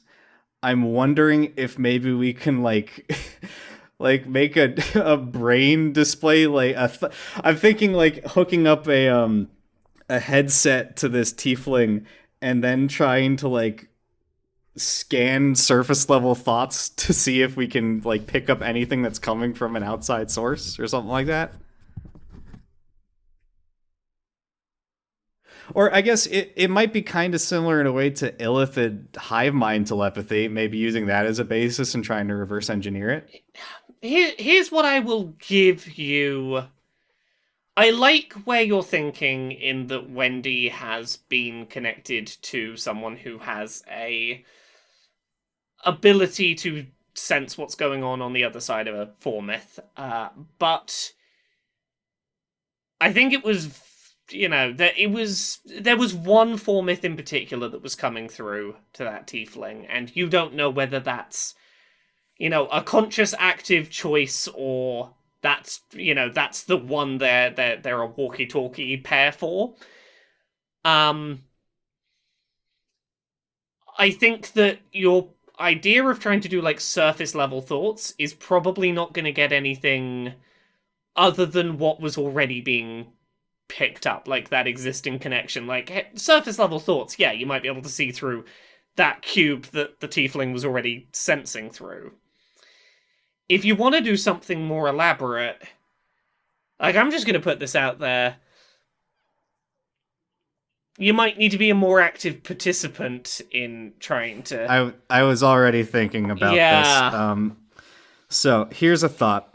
I'm wondering if maybe we can, like make a brain display. I'm thinking, like, hooking up a headset to this tiefling and then trying to, like, scan surface level thoughts to see if we can, like, pick up anything that's coming from an outside source or something like that. Or I guess it might be kind of similar in a way to illithid hive mind telepathy, maybe using that as a basis and trying to reverse engineer it. Here's what I will give you. I like where you're thinking in that Wendy has been connected to someone who has a ability to sense what's going on the other side of a formyth. But I think it was, that there was one formyth in particular that was coming through to that tiefling, and you don't know whether that's, a conscious active choice or that's the one they're a walkie-talkie pair for. I think that your idea of trying to do, like, surface level thoughts is probably not going to get anything other than what was already being picked up, like that existing connection. Like, surface level thoughts, yeah, you might be able to see through that cube that the tiefling was already sensing through. If you want to do something more elaborate, like, I'm just going to put this out there, you might need to be a more active participant in trying to... I was already thinking about this. So here's a thought.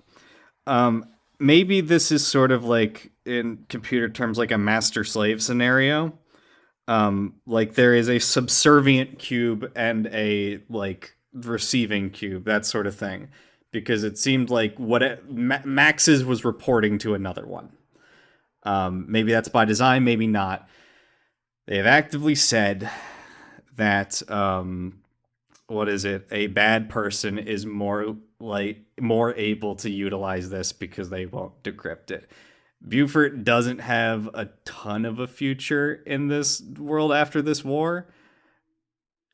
Maybe this is sort of like, in computer terms, like a master-slave scenario. Like, there is a subservient cube and a, like, receiving cube, that sort of thing. Because it seemed like Max's was reporting to another one. Maybe that's by design, maybe not. They have actively said that, a bad person is more able to utilize this because they won't decrypt it. Beaufort doesn't have a ton of a future in this world after this war,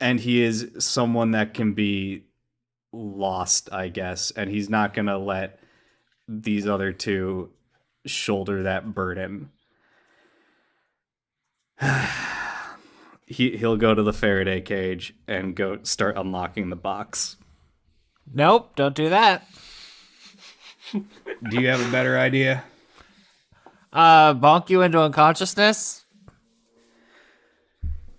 and he is someone that can be lost, I guess, and he's not going to let these other two shoulder that burden. He'll go to the Faraday cage and go start unlocking the box. Nope, don't do that. Do you have a better idea? Bonk you into unconsciousness?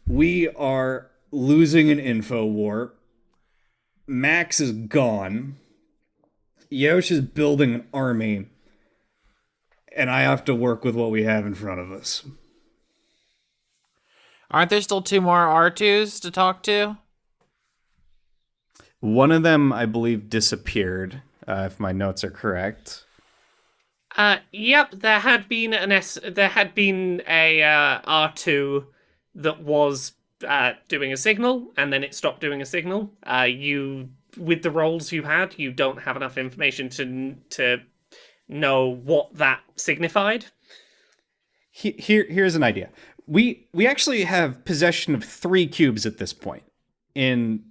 We are losing an info war. Max is gone. Yosh is building an army. And I have to work with what we have in front of us. Aren't there still 2 more R2s to talk to? One of them, I believe, disappeared, if my notes are correct. Yep, there had been a R2 that was doing a signal, and then it stopped doing a signal. With the roles you had, you don't have enough information to know what that signified. Here's an idea. We actually have possession of 3 cubes at this point in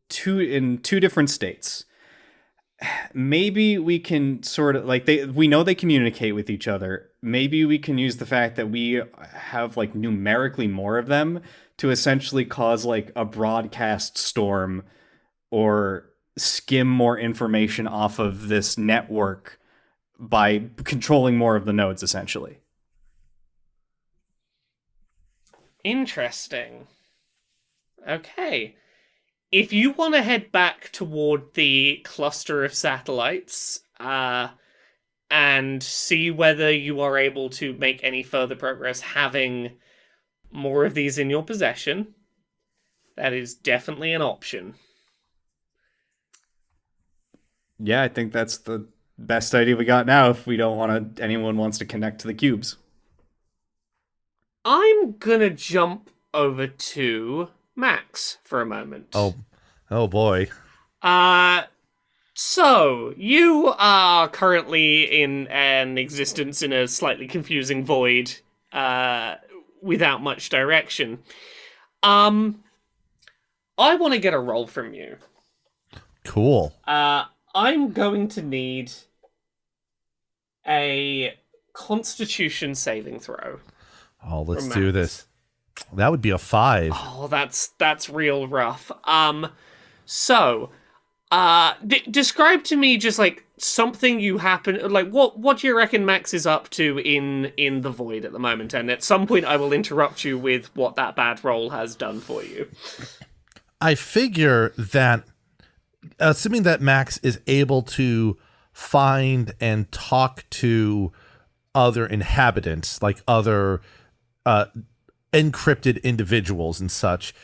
two different states. Maybe we can sort of, like, we know they communicate with each other. Maybe we can use the fact that we have, like, numerically more of them to essentially cause, like, a broadcast storm or skim more information off of this network by controlling more of the nodes, essentially. Interesting. Okay. If you want to head back toward the cluster of satellites, and see whether you are able to make any further progress having more of these in your possession, that is definitely an option. Yeah, I think that's the best idea we got now if we don't want to, anyone wants to connect to the cubes. I'm gonna jump over to Max for a moment. Oh boy. So, you are currently in an existence in a slightly confusing void, without much direction. I want to get a roll from you. Cool. I'm going to need a Constitution saving throw. Oh, let's Max. do this. That would be a 5. Oh, that's real rough. So, describe to me just like something you happen, like what do you reckon Max is up to in the void at the moment? And at some point, I will interrupt you with what that bad roll has done for you. I figure that, assuming that Max is able to find and talk to other inhabitants, like other encrypted individuals and such,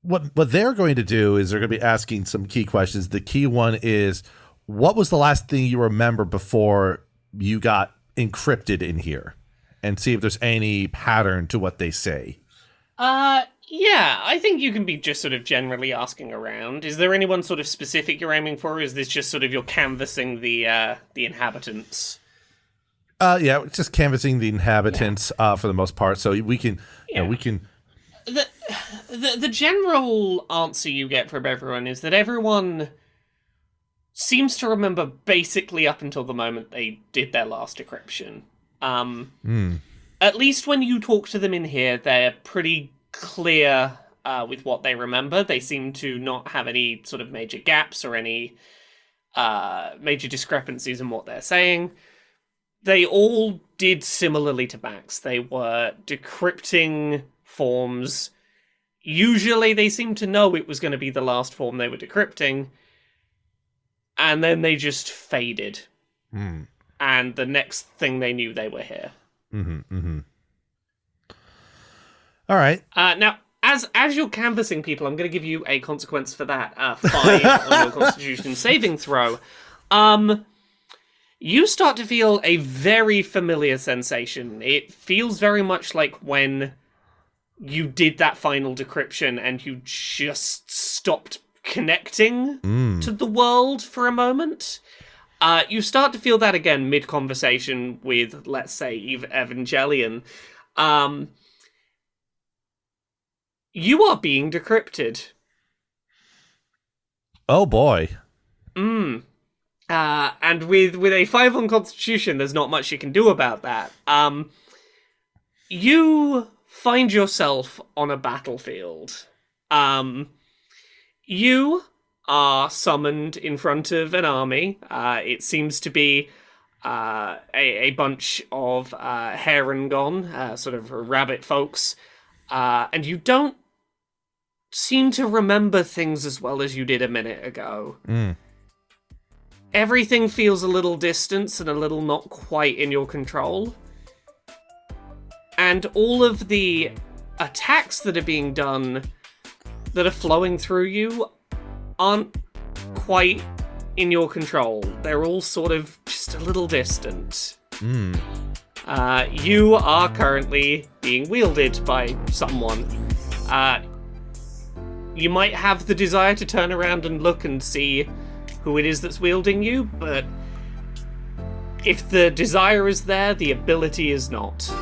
what they're going to do is they're going to be asking some key questions. The key one is, what was the last thing you remember before you got encrypted in here? And see if there's any pattern to what they say. Yeah, I think you can be just sort of generally asking around. Is there anyone sort of specific you're aiming for, or is this just sort of you're canvassing the inhabitants? Yeah, it's just canvassing the inhabitants for the most part. So we can, we can. The general answer you get from everyone is that everyone seems to remember basically up until the moment they did their last decryption. At least when you talk to them in here, they're pretty clear with what they remember. They seem to not have any sort of major gaps or any major discrepancies in what they're saying. They all did similarly to Max. They were decrypting forms. Usually they seemed to know it was going to be the last form they were decrypting, and then they just faded. And the next thing they knew, they were here. All right. Now, as you're canvassing people, I'm going to give you a consequence for that. 5 on your Constitution saving throw. You start to feel a very familiar sensation. It feels very much like when you did that final decryption and you just stopped connecting to the world for a moment. You start to feel that again mid-conversation with, let's say, Evangelion. You are being decrypted. Oh boy. And with a 5 on Constitution, there's not much you can do about that. You find yourself on a battlefield. You are summoned in front of an army. It seems to be a bunch of Harengon, sort of rabbit folks. And you don't seem to remember things as well as you did a minute ago. Everything feels a little distant and a little not quite in your control. And all of the attacks that are being done, that are flowing through you, aren't quite in your control. They're all sort of just a little distant. You are currently being wielded by someone. You might have the desire to turn around and look and see who it is that's wielding you, but if the desire is there, the ability is not.